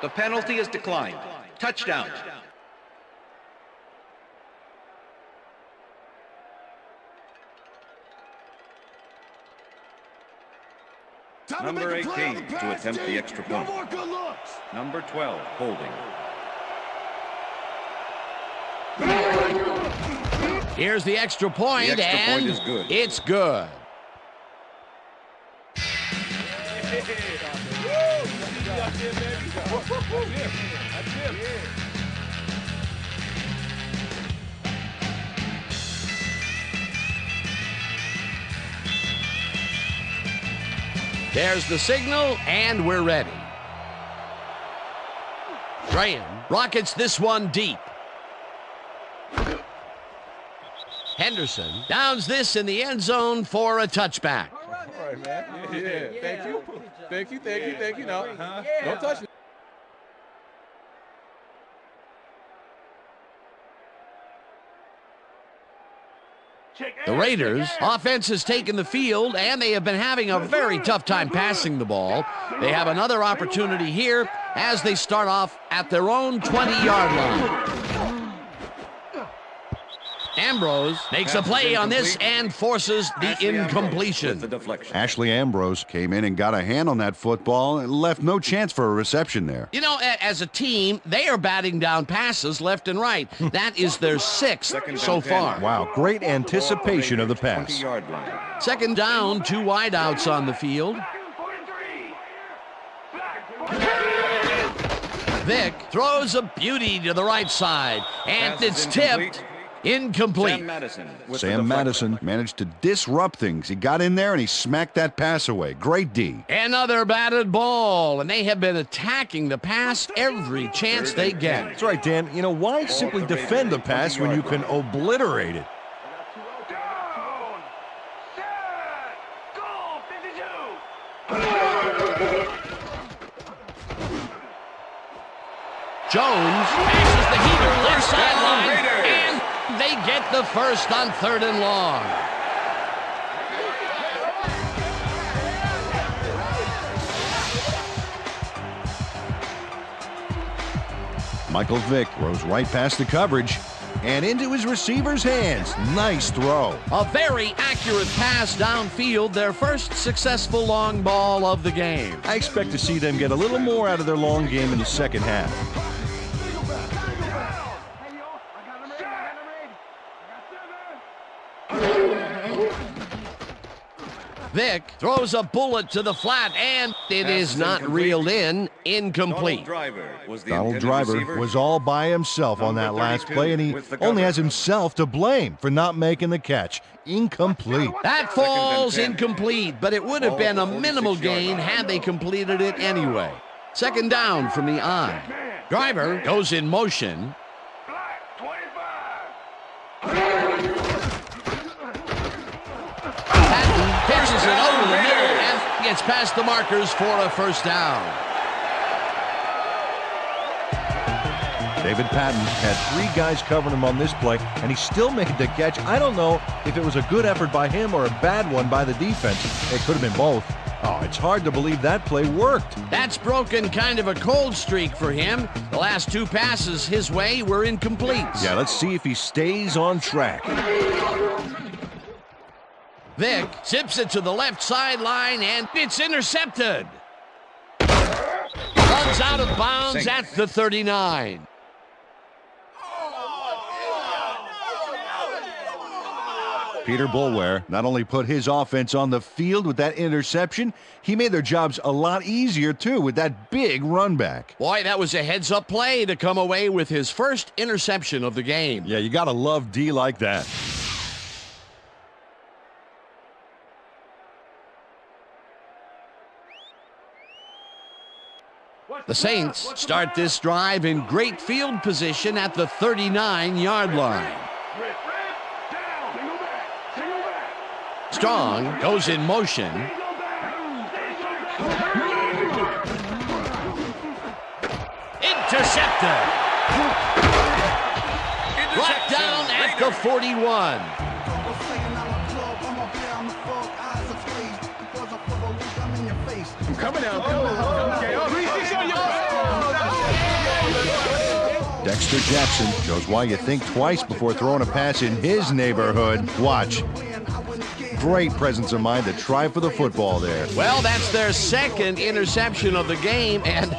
D: The penalty is declined. Touchdown.
E: Number 18 to attempt the extra point. Number 12 holding.
B: Here's the extra point,
E: The extra
B: and
E: point is good.
B: It's good. There's the signal, and we're ready. Graham rockets this one deep. Henderson downs this in the end zone for a touchback.
H: All right, man. Yeah. Thank you. Thank you. No, don't touch me.
B: The Raiders' offense has taken the field, and they have been having a very tough time passing the ball. They have another opportunity here as they start off at their own 20-yard line. Ambrose makes a play on this and forces the incompletion.
C: Ashley Ambrose came in and got a hand on that football and left no chance for a reception there.
B: You know, as a team, they are batting down passes left and right. That is their sixth so far.
I: Wow, great anticipation of the pass.
B: Second down, 2 wideouts on the field. Vick throws a beauty to the right side, and it's tipped. Incomplete.
C: Sam Madison managed to disrupt things. He got in there and he smacked that pass away. Great D.
B: Another batted ball, and they have been attacking the pass every chance they get.
I: That's right, Dan. You know, why simply defend the pass when you can obliterate it?
B: Jones passes the heater left sideline, and they get the first on 3rd and long.
C: Michael Vick rose right past the coverage and into his receiver's hands. Nice throw.
B: A very accurate pass downfield, their first successful long ball of the game.
I: I expect to see them get a little more out of their long game in the second half.
B: Vick throws a bullet to the flat, and it is not reeled in. Incomplete.
C: Donald Driver was all by himself on that last play, and he only has himself to blame for not making the catch. Incomplete.
B: That falls incomplete, but it would have been a minimal gain had they completed it anyway. Second down from the I. Driver goes in motion. Pitches it over the middle and gets past the markers for a first down.
I: David Patton had 3 guys covering him on this play, and he still made the catch. I don't know if it was a good effort by him or a bad one by the defense. It could have been both. Oh, it's hard to believe that play worked.
B: That's broken kind of a cold streak for him. The last 2 passes his way were incomplete.
I: Yeah, let's see if he stays on track.
B: Vick zips it to the left sideline, and it's intercepted. Runs out of bounds at the 39.
C: Peter Boulware not only put his offense on the field with that interception, he made their jobs a lot easier, too, with that big run back.
B: Boy, that was a heads-up play to come away with his first interception of the game.
I: Yeah, you got to love D like that.
B: The Saints start this drive in great field position at the 39-yard line. Strong goes in motion. Intercepted. Brought down at the 41.
H: Coming out.
C: Dexter Jackson shows why you think twice before throwing a pass in his neighborhood. Watch. Great presence of mind to try for the football there.
B: Well, that's their second interception of the game, and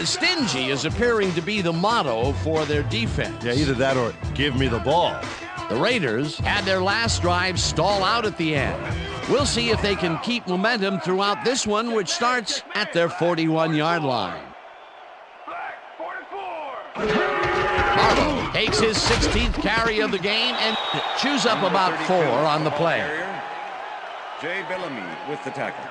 B: stingy is appearing to be the motto for their defense.
C: Yeah, either that or give me the ball.
B: The Raiders had their last drive stall out at the end. We'll see if they can keep momentum throughout this one, which starts at their 41-yard line. Barlow takes his 16th carry of the game and chews up about 4 on the play.
E: Jay Bellamy with the tackle.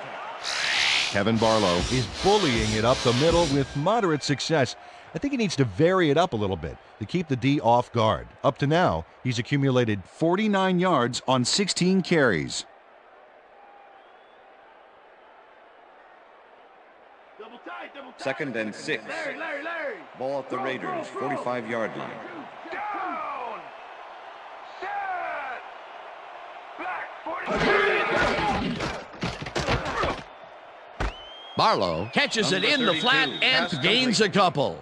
C: Kevin Barlow is bullying it up the middle with moderate success. I think he needs to vary it up a little bit to keep the D off guard. Up to now, he's accumulated 49 yards on 16 carries.
E: Second and 6. Ball at the Raiders, 45-yard line.
H: Down. Set. Black.
B: Barlow catches it in the flat and gains a couple.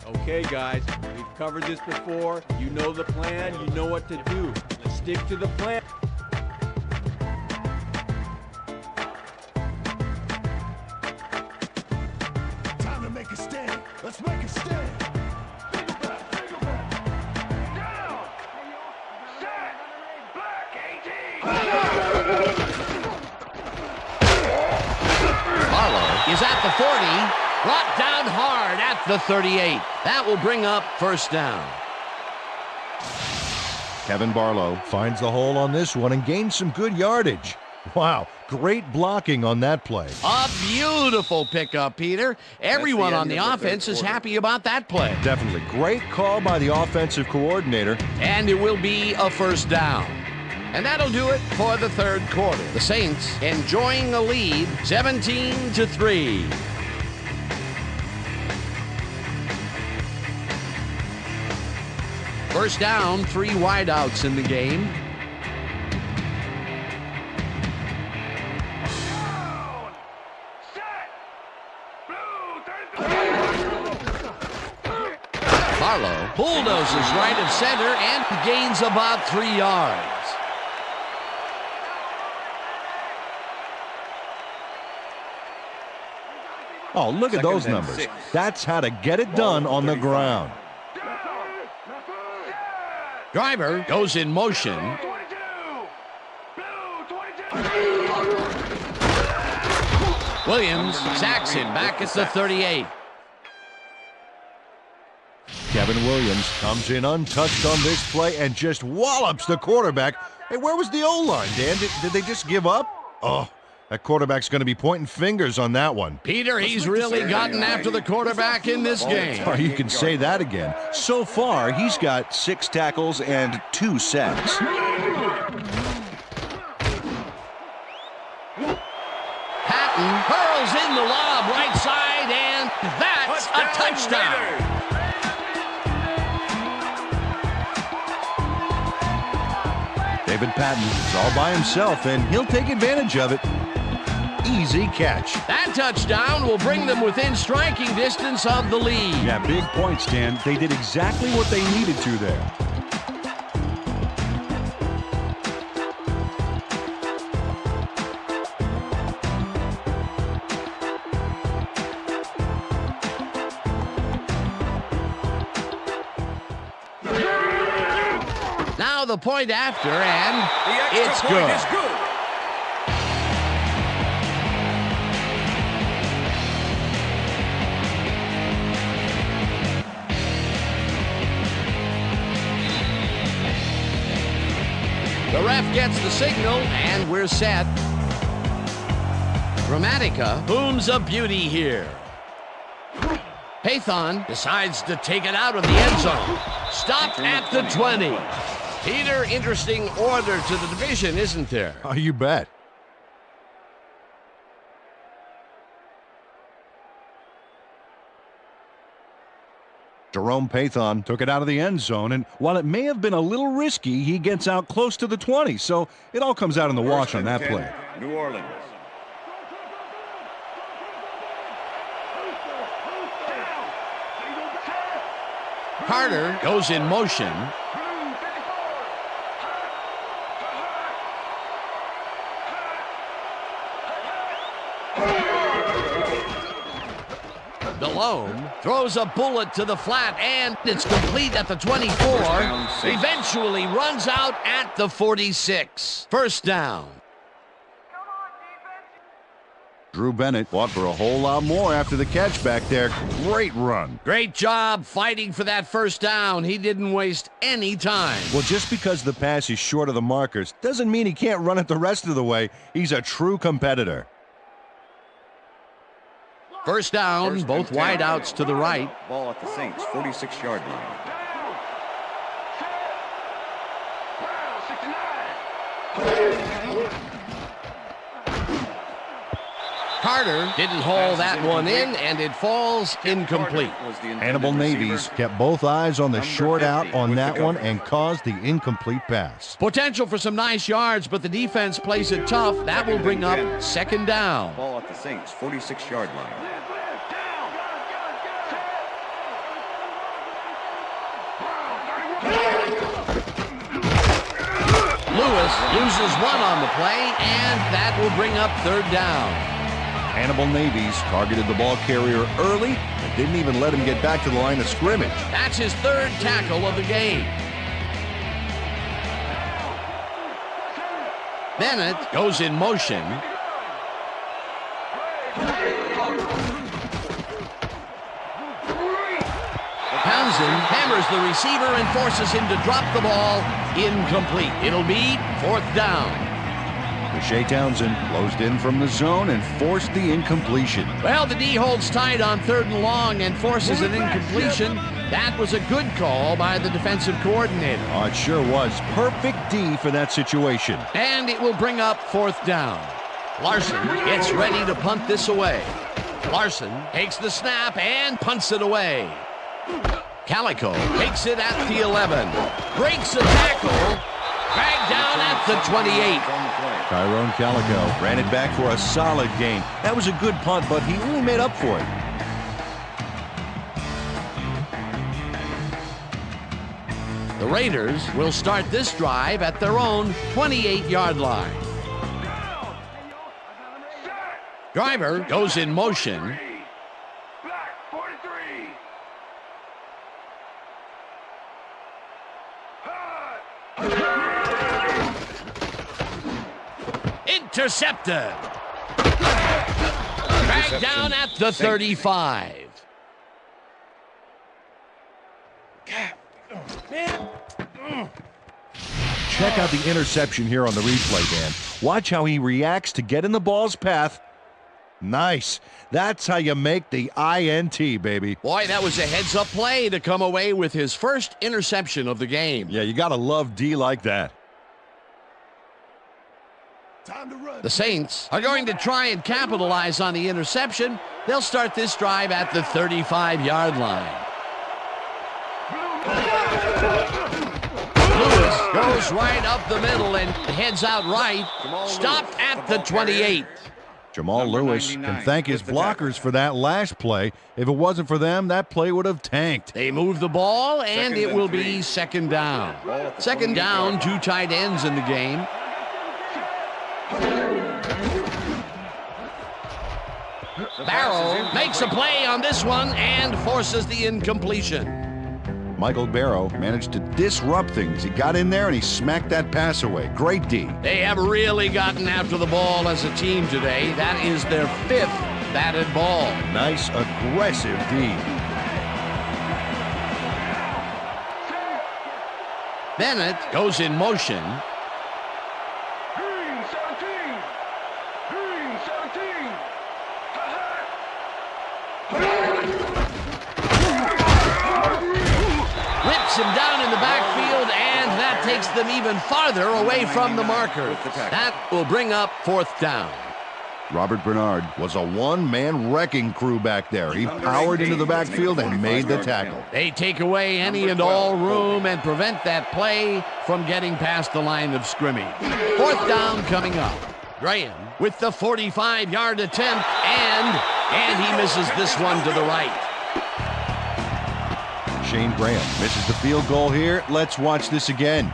K: Okay, guys, we've covered this before. You know the plan. You know what to do. Let's stick to the plan.
H: Time to make a stand. Let's make a stand. Down. Set. Black 18.
B: Barlow is at the 40, brought down hard at the 38. That will bring up first down.
C: Kevin Barlow finds the hole on this one and gains some good yardage. Wow, great blocking on that play.
B: A beautiful pickup, Peter. Everyone on the offense is happy about that play.
C: Definitely. Great call by the offensive coordinator.
B: And it will be a first down. And that'll do it for the third quarter. The Saints enjoying a lead, 17-3. First down, 3 wideouts in the game.
H: Down. Set. Blue 33.
B: Barlow bulldozes right of center and gains about 3 yards.
C: Oh, look at those numbers. That's how to get it done on the ground.
B: Driver goes in motion.
H: 22. Blue 22.
B: Williams sacks him back at the 38.
C: Kevin Williams comes in untouched on this play and just wallops the quarterback. Hey, where was the O-line, Dan? Did they just give up? Oh, that quarterback's going to be pointing fingers on that one.
B: Peter, he's really gotten after the quarterback in this game.
C: Oh, you can say that again. So far, he's got 6 tackles and 2 sacks.
B: Patton hurls in the lob right side, and that's a touchdown.
C: David Patton is all by himself, and he'll take advantage of it. Easy catch.
B: That touchdown will bring them within striking distance of the lead.
L: Yeah, big points, Dan. They did exactly what they needed to there.
B: Now the point after, and
F: The
B: it's
F: extra point
B: good.
F: is good.
B: The ref gets the signal, and we're set. Dramatica booms a beauty here. Pathon decides to take it out of the end zone. Stopped at the 20. Peter, interesting order to the division, isn't there?
I: Oh, you bet. Jerome Pathon took it out of the end zone, and while it may have been a little risky, he gets out close to the 20, so it all comes out in the wash on that play.
E: New Orleans.
B: Carter goes in motion. Delhomme throws a bullet to the flat, and it's complete at the 24. Eventually runs out at the 46. First down.
C: Drew Bennett fought for a whole lot more after the catch back there. Great run.
B: Great job fighting for that first down. He didn't waste any time.
C: Well, just because the pass is short of the markers doesn't mean he can't run it the rest of the way. He's a true competitor.
B: First down, both wideouts to the right.
E: Ball at the Saints, 46-yard line.
B: Carter didn't haul that one in, and it falls incomplete.
C: Hannibal Navies kept both eyes on the short out on that one and caused the incomplete pass.
B: Potential for some nice yards, but the defense plays it tough. That will bring up second down.
E: Ball at the Saints, 46-yard line.
B: Lewis loses one on the play, and that will bring up third down.
C: Hannibal Navies targeted the ball carrier early and didn't even let him get back to the line of scrimmage.
B: That's his third tackle of the game. Bennett goes in motion. Townsend hammers the receiver and forces him to drop the ball. Incomplete. It'll be fourth down.
C: Shea Townsend closed in from the zone and forced the incompletion.
B: Well, the D holds tight on third and long and forces an incompletion. That was a good call by the defensive coordinator.
C: Oh, it sure was. Perfect D for that situation.
B: And it will bring up fourth down. Larson gets ready to punt this away. Larson takes the snap and punts it away. Calico takes it at the 11. Breaks a tackle. Dragged down at the 28.
C: Tyrone Calico ran it back for a solid gain. That was a good punt, but he really made up for it.
B: The Raiders will start this drive at their own 28-yard line. Driver goes in motion. Intercepted. Dragged down at the 35.
C: Check out the interception here on the replay, Dan. Watch how he reacts to get in the ball's path. Nice. That's how you make the INT, baby.
B: Boy, that was a heads-up play to come away with his first interception of the game.
C: Yeah, you gotta love D like that.
B: The Saints are going to try and capitalize on the interception. They'll start this drive at the 35-yard line. Lewis goes right up the middle and heads out right. Stopped at the 28.
C: Jamal Lewis can thank his blockers for that last play. If it wasn't for them, that play would have tanked.
B: They move the ball, and it will be second down. Second down, two tight ends in the game. Barrow makes a play on this one and forces the incompletion.
C: Michael Barrow managed to disrupt things. He got in there and he smacked that pass away. Great D.
B: They have really gotten after the ball as a team today. That is their fifth batted ball.
C: Nice, aggressive D.
B: Bennett goes in motion. him down in the backfield, and that takes them even farther away from the marker. That will bring up 4th down.
C: Robert Bernard was a one-man wrecking crew back there. He powered into the backfield and made the tackle.
B: They take away any and all room and prevent that play from getting past the line of scrimmage. 4th down coming up. Graham with the 45-yard attempt, and he misses this one to the right.
C: Shane Graham misses the field goal here. Let's watch this again.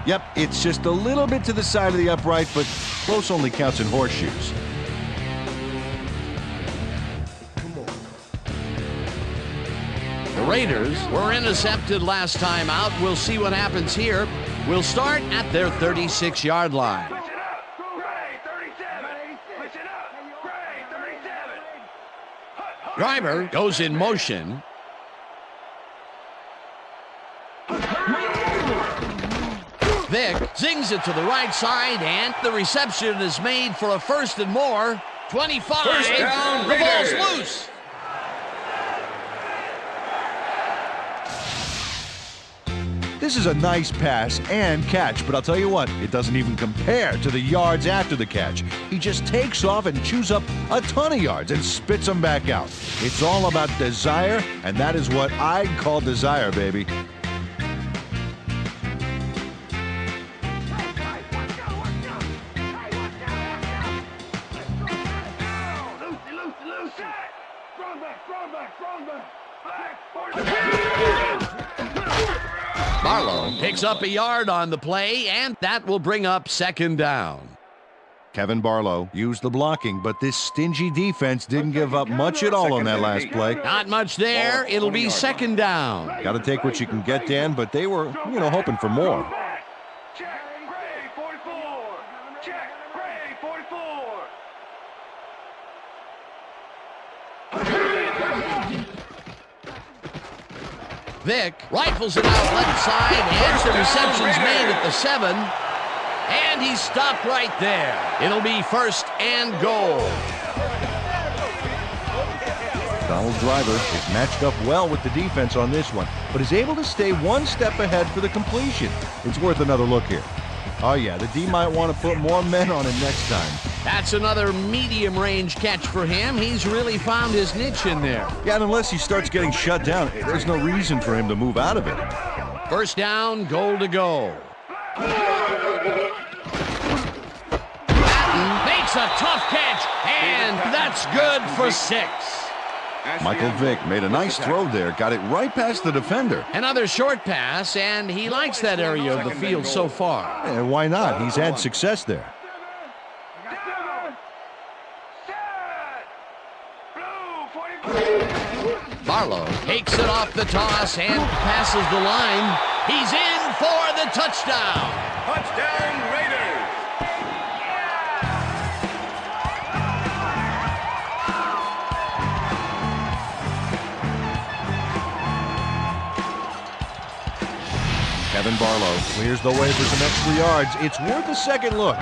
C: Yep, it's just a little bit to the side of the upright, but close only counts in horseshoes.
B: The Raiders were intercepted last time out. We'll see what happens here. We'll start at their 36-yard line. Driver goes in motion. Vic zings it to the right side, and the reception is made for a 1st and more. 25.
F: First down,
B: the ball's
F: Raiders.
B: loose.
C: This is a nice pass and catch, but I'll tell you what, it doesn't even compare to the yards after the catch. He just takes off and chews up a ton of yards and spits them back out. It's all about desire, and that is what I'd call desire, baby.
B: Barlow picks up a yard on the play, and that will bring up 2nd down.
C: Kevin Barlow used the blocking, but this stingy defense didn't give up much at all on that last play.
B: Not much there. It'll be 2nd down.
C: Got to take what you can get, Dan, but they were, hoping for more.
B: Vic rifles it out left side, and the reception's made at the 7, and he's stopped right there. It'll be 1st and goal.
C: Donald Driver is matched up well with the defense on this one, but is able to stay one step ahead for the completion. It's worth another look here. Oh yeah, the D might want to put more men on him next time.
B: That's another medium-range catch for him. He's really found his niche in there.
C: Yeah, and unless he starts getting shut down, there's no reason for him to move out of it.
B: 1st down, goal to go. Patton makes a tough catch, and that's good for 6.
C: Michael Vick made a nice throw there, got it right past the defender.
B: Another short pass, and he likes that area of the field so far.
C: And why not? He's had success there.
B: Barlow takes it off the toss and passes the line. He's in for the touchdown.
F: Touchdown, Raiders.
C: Kevin Barlow clears the way for some extra yards. It's worth a second look.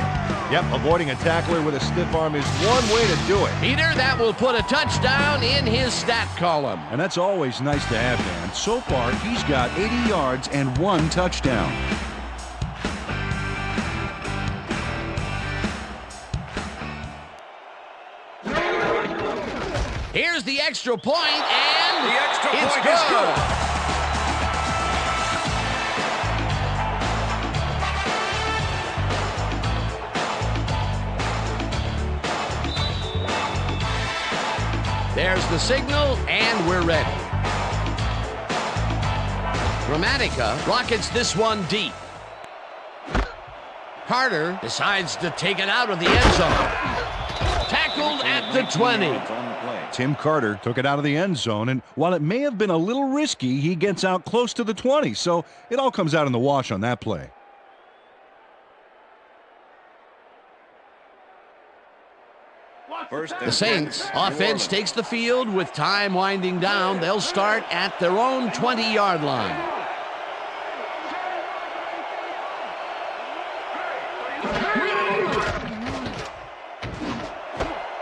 C: Yep, avoiding a tackler with a stiff arm is one way to do it.
B: Peter, that will put a touchdown in his stat column.
L: And that's always nice to have, Dan. So far, he's got 80 yards and 1 touchdown.
B: Here's the extra point, and
F: The extra
B: it's
F: point
B: good.
F: is good.
B: There's the signal, and we're ready. Gramatica rockets this one deep. Carter decides to take it out of the end zone. Tackled at the 20.
C: Tim Carter took it out of the end zone, and while it may have been a little risky, he gets out close to the 20, so it all comes out in the wash on that play.
B: The Saints offense takes the field with time winding down. They'll start at their own 20-yard line.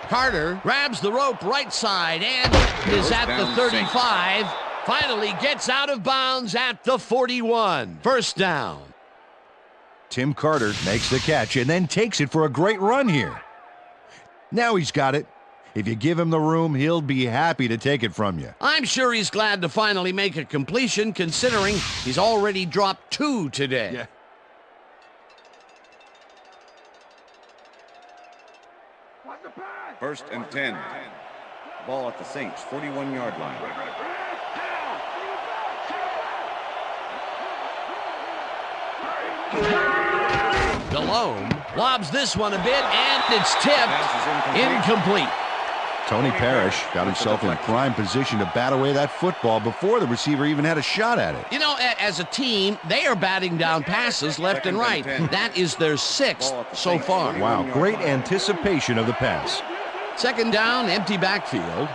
B: Carter grabs the rope right side and is at the 35. Finally gets out of bounds at the 41. First down.
C: Tim Carter makes the catch and then takes it for a great run here. Now he's got it. If you give him the room, he'll be happy to take it from you.
B: I'm sure he's glad to finally make a completion, considering he's already dropped 2 today.
C: Yeah.
E: First and 10. Ball at the Saints' 41-yard line.
B: Delhomme lobs this one a bit, and it's tipped. Incomplete.
C: Tony Parrish got himself in prime position to bat away that football before the receiver even had a shot at it.
B: You know, as a team, they are batting down passes left and right. That is their 6th so far.
C: Wow, great anticipation of the pass.
B: Second down, empty backfield.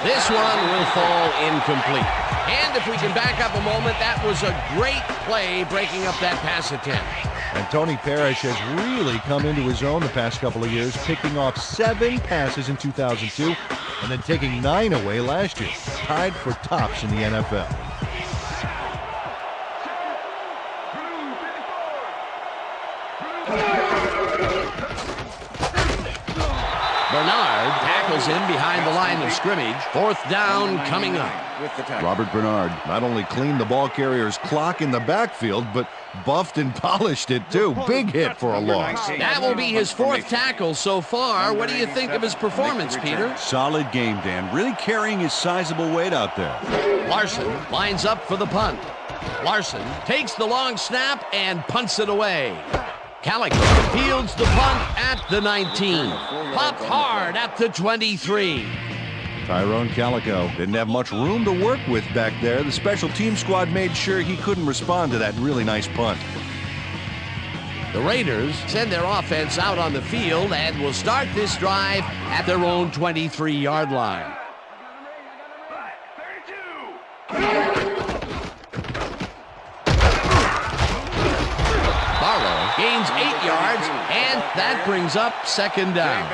B: This one will fall incomplete. And if we can back up a moment, that was a great play breaking up that pass attempt.
C: And Tony Parrish has really come into his own the past couple of years, picking off 7 passes in 2002 and then taking 9 away last year. Tied for tops in the NFL.
B: Bernard tackles him behind the line of scrimmage. Fourth down coming up.
C: Robert Bernard not only cleaned the ball carrier's clock in the backfield, but buffed and polished it too. Big hit for a loss.
B: That will be his 4th tackle so far. What do you think of his performance, Peter?
L: Solid game, Dan. Really carrying his sizable weight out there.
B: Larson lines up for the punt. Larson takes the long snap and punts it away. Calico fields the punt at the 19. Popped hard at the 23.
C: Tyrone Calico didn't have much room to work with back there. The special team squad made sure he couldn't respond to that really nice punt.
B: The Raiders send their offense out on the field and will start this drive at their own 23-yard line. Barlow gains 8 yards, and that brings up second down.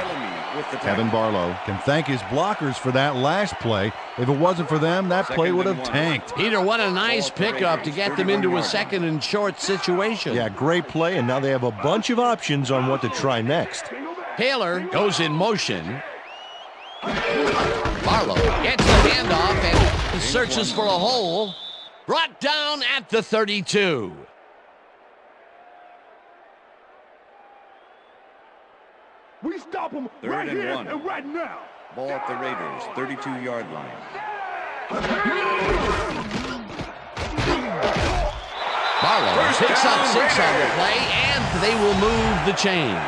C: Kevin Barlow can thank his blockers for that last play. If it wasn't for them, that play would have tanked.
B: Peter, what a nice pickup to get them into a second and short situation.
I: Yeah, great play, and now they have a bunch of options on what to try next.
B: Taylor goes in motion. Barlow gets the handoff and searches for a hole. Brought down at the 32.
H: We stop them right here and right now.
E: Ball at the Raiders' 32-yard line.
B: Barlow picks up 6 on the play, and they will move the chains.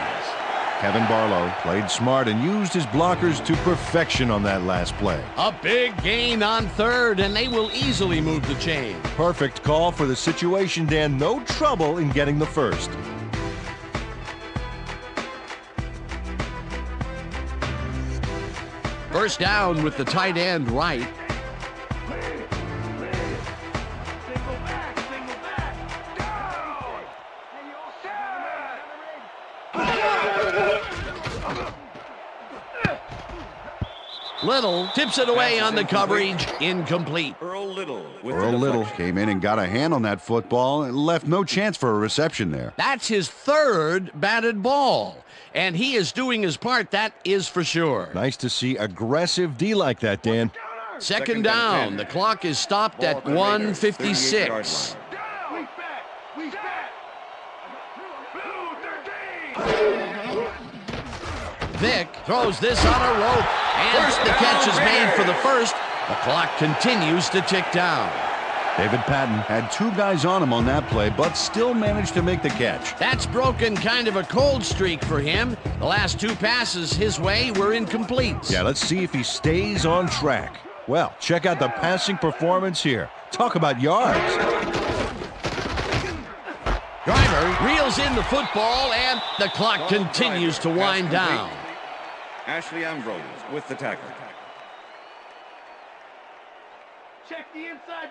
C: Kevin Barlow played smart and used his blockers to perfection on that last play.
B: A big gain on 3rd, and they will easily move the chains.
I: Perfect call for the situation, Dan. No trouble in getting the first.
B: First down with the tight end right. Little tips it away on the coverage. Incomplete.
E: Earl
C: Little came in and got a hand on that football and left no chance for a reception there.
B: That's his 3rd batted ball, and he is doing his part, that is for sure.
I: Nice to see aggressive D like that, Dan.
B: Second down. The clock is stopped at 1:56. Vick throws this on a rope, and first the catch is made for the first. The clock continues to tick down.
C: David Patton had 2 guys on him on that play, but still managed to make the catch.
B: That's broken kind of a cold streak for him. The last 2 passes his way were incomplete.
I: Yeah, let's see if he stays on track. Well, check out the passing performance here. Talk about yards.
B: Driver reels in the football, and the clock continues to wind down.
E: Ashley Ambrose with the tackle.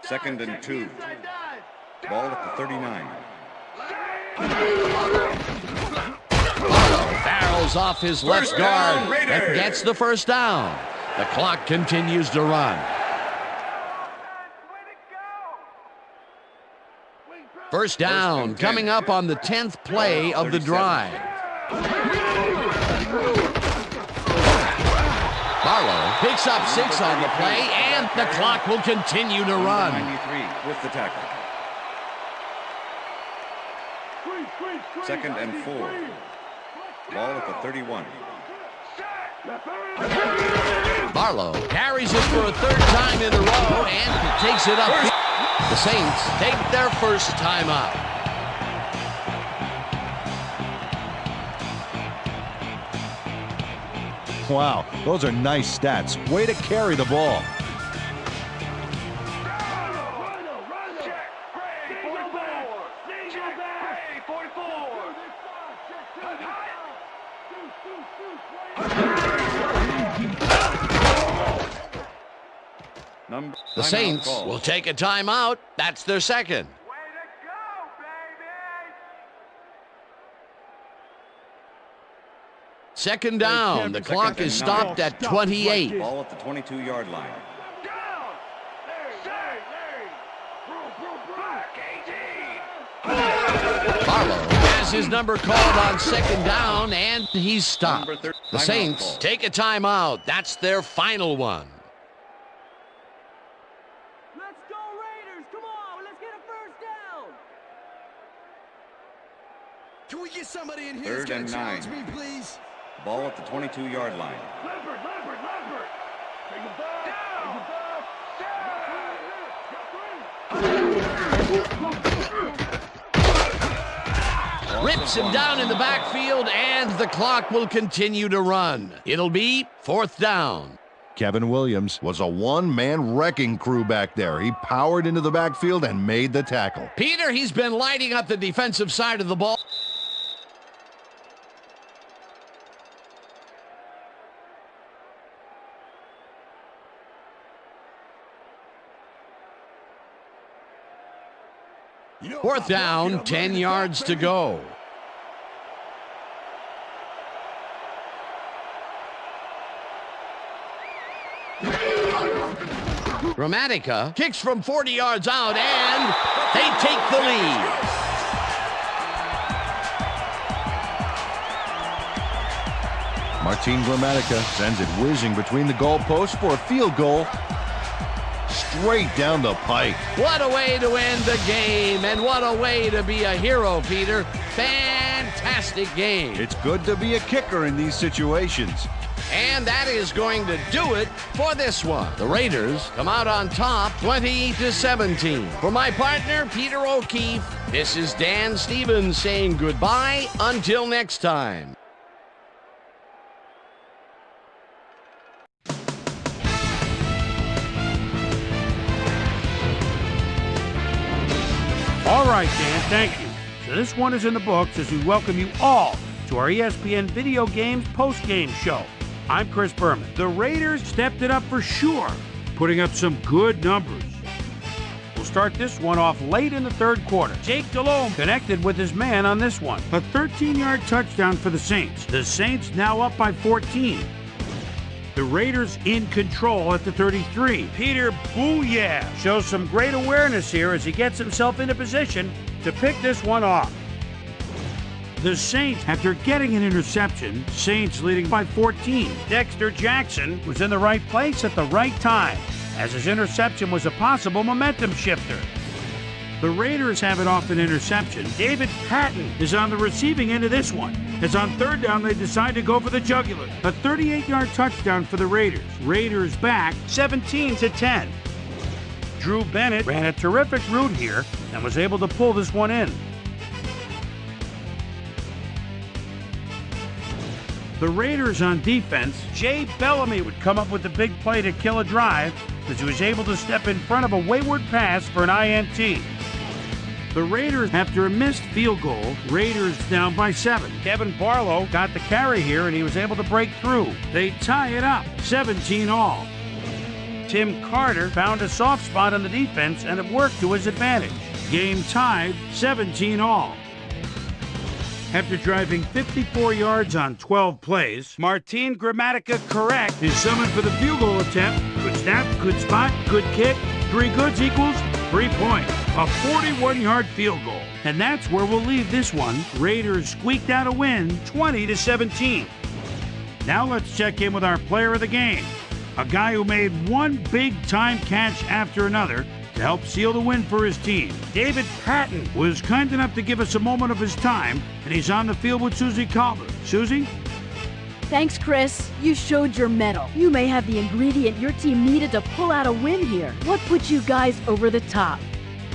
E: Second and 2. Ball at the 39.
B: Barrels off his left guard and gets the first down. The clock continues to run. First down coming up on the 10th play of the drive. Barlow picks up 6 on the play, and the clock will continue to run.
E: 93 with the tackle. 2nd and 4. Ball at the 31.
B: Barlow carries it for a 3rd time in a row and takes it up. The Saints take their first time out.
C: Wow, those are nice stats. Way to carry the ball.
B: The Saints will take a timeout. That's their second. Second down. The clock is stopped at 28.
E: Ball at the 22-yard line.
B: Barlow has his number called on second down, and he's stopped. The Saints take a timeout. That's their final one.
H: Let's go Raiders! Come on, let's get a first down!
G: Can we get somebody in here
E: 3rd and 9.
G: me, please?
E: Ball at the 22-yard line.
H: Leopard! Take it back!
B: Rips him down in the backfield, and the clock will continue to run. It'll be 4th down.
C: Kevin Williams was a one-man wrecking crew back there. He powered into the backfield and made the tackle.
B: Peter, he's been lighting up the defensive side of the ball. Fourth down, 10 yards to go. Gramatica kicks from 40 yards out, and they take the lead.
C: Martin Gramatica sends it whizzing between the goalposts for a field goal. Straight down the pipe.
B: What a way to end the game, and what a way to be a hero, Peter. Fantastic game.
C: It's good to be a kicker in these situations.
B: And that is going to do it for this one. The Raiders come out on top 20-17. For my partner, Peter O'Keefe, this is Dan Stevens saying goodbye until next time.
A: All right, Dan, thank you. So this one is in the books as we welcome you all to our ESPN Video Games post-game show. I'm Chris Berman. The Raiders stepped it up for sure, putting up some good numbers. We'll start this one off late in the 3rd quarter. Jake Delhomme connected with his man on this one. A 13-yard touchdown for the Saints. The Saints now up by 14. The Raiders in control at the 33. Peter Booyah shows some great awareness here as he gets himself into position to pick this one off. The Saints, after getting an interception, Saints leading by 14. Dexter Jackson was in the right place at the right time, as his interception was a possible momentum shifter. The Raiders have it off an interception. David Patton is on the receiving end of this one, as on 3rd down they decide to go for the jugular. A 38-yard touchdown for the Raiders. Raiders back 17-10. Drew Bennett ran a terrific route here and was able to pull this one in. The Raiders on defense, Jay Bellamy would come up with the big play to kill a drive as he was able to step in front of a wayward pass for an INT. The Raiders, after a missed field goal, Raiders down by 7. Kevin Barlow got the carry here and he was able to break through. They tie it up, 17 all. Tim Carter found a soft spot on the defense and it worked to his advantage. Game tied, 17 all. After driving 54 yards on 12 plays, Martin Gramatica Correct is summoned for the field goal attempt. Good snap, good spot, good kick. 3 goods equals 3 points. A 41-yard field goal. And that's where we'll leave this one. Raiders squeaked out a win, 20-17. Now let's check in with our player of the game. A guy who made one big-time catch after another to help seal the win for his team. David Patton was kind enough to give us a moment of his time, and he's on the field with Susie Calder. Susie?
J: Thanks, Chris. You showed your mettle. You may have the ingredient your team needed to pull out a win here. What put you guys over the top?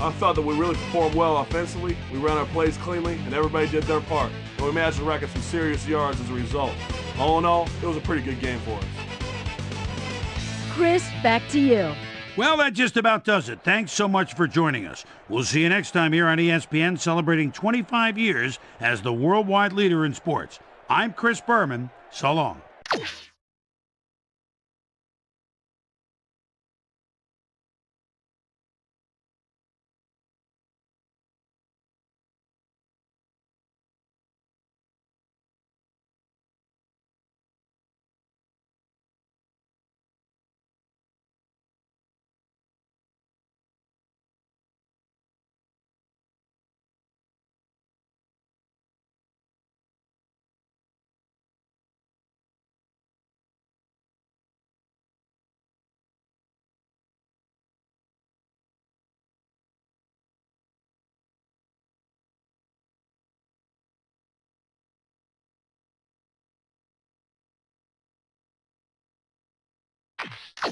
M: I thought that we really performed well offensively. We ran our plays cleanly, and everybody did their part. And we managed to rack up some serious yards as a result. All in all, it was a pretty good game for us.
J: Chris, back to you.
A: Well, that just about does it. Thanks so much for joining us. We'll see you next time here on ESPN, celebrating 25 years as the worldwide leader in sports. I'm Chris Berman. So long.
N: You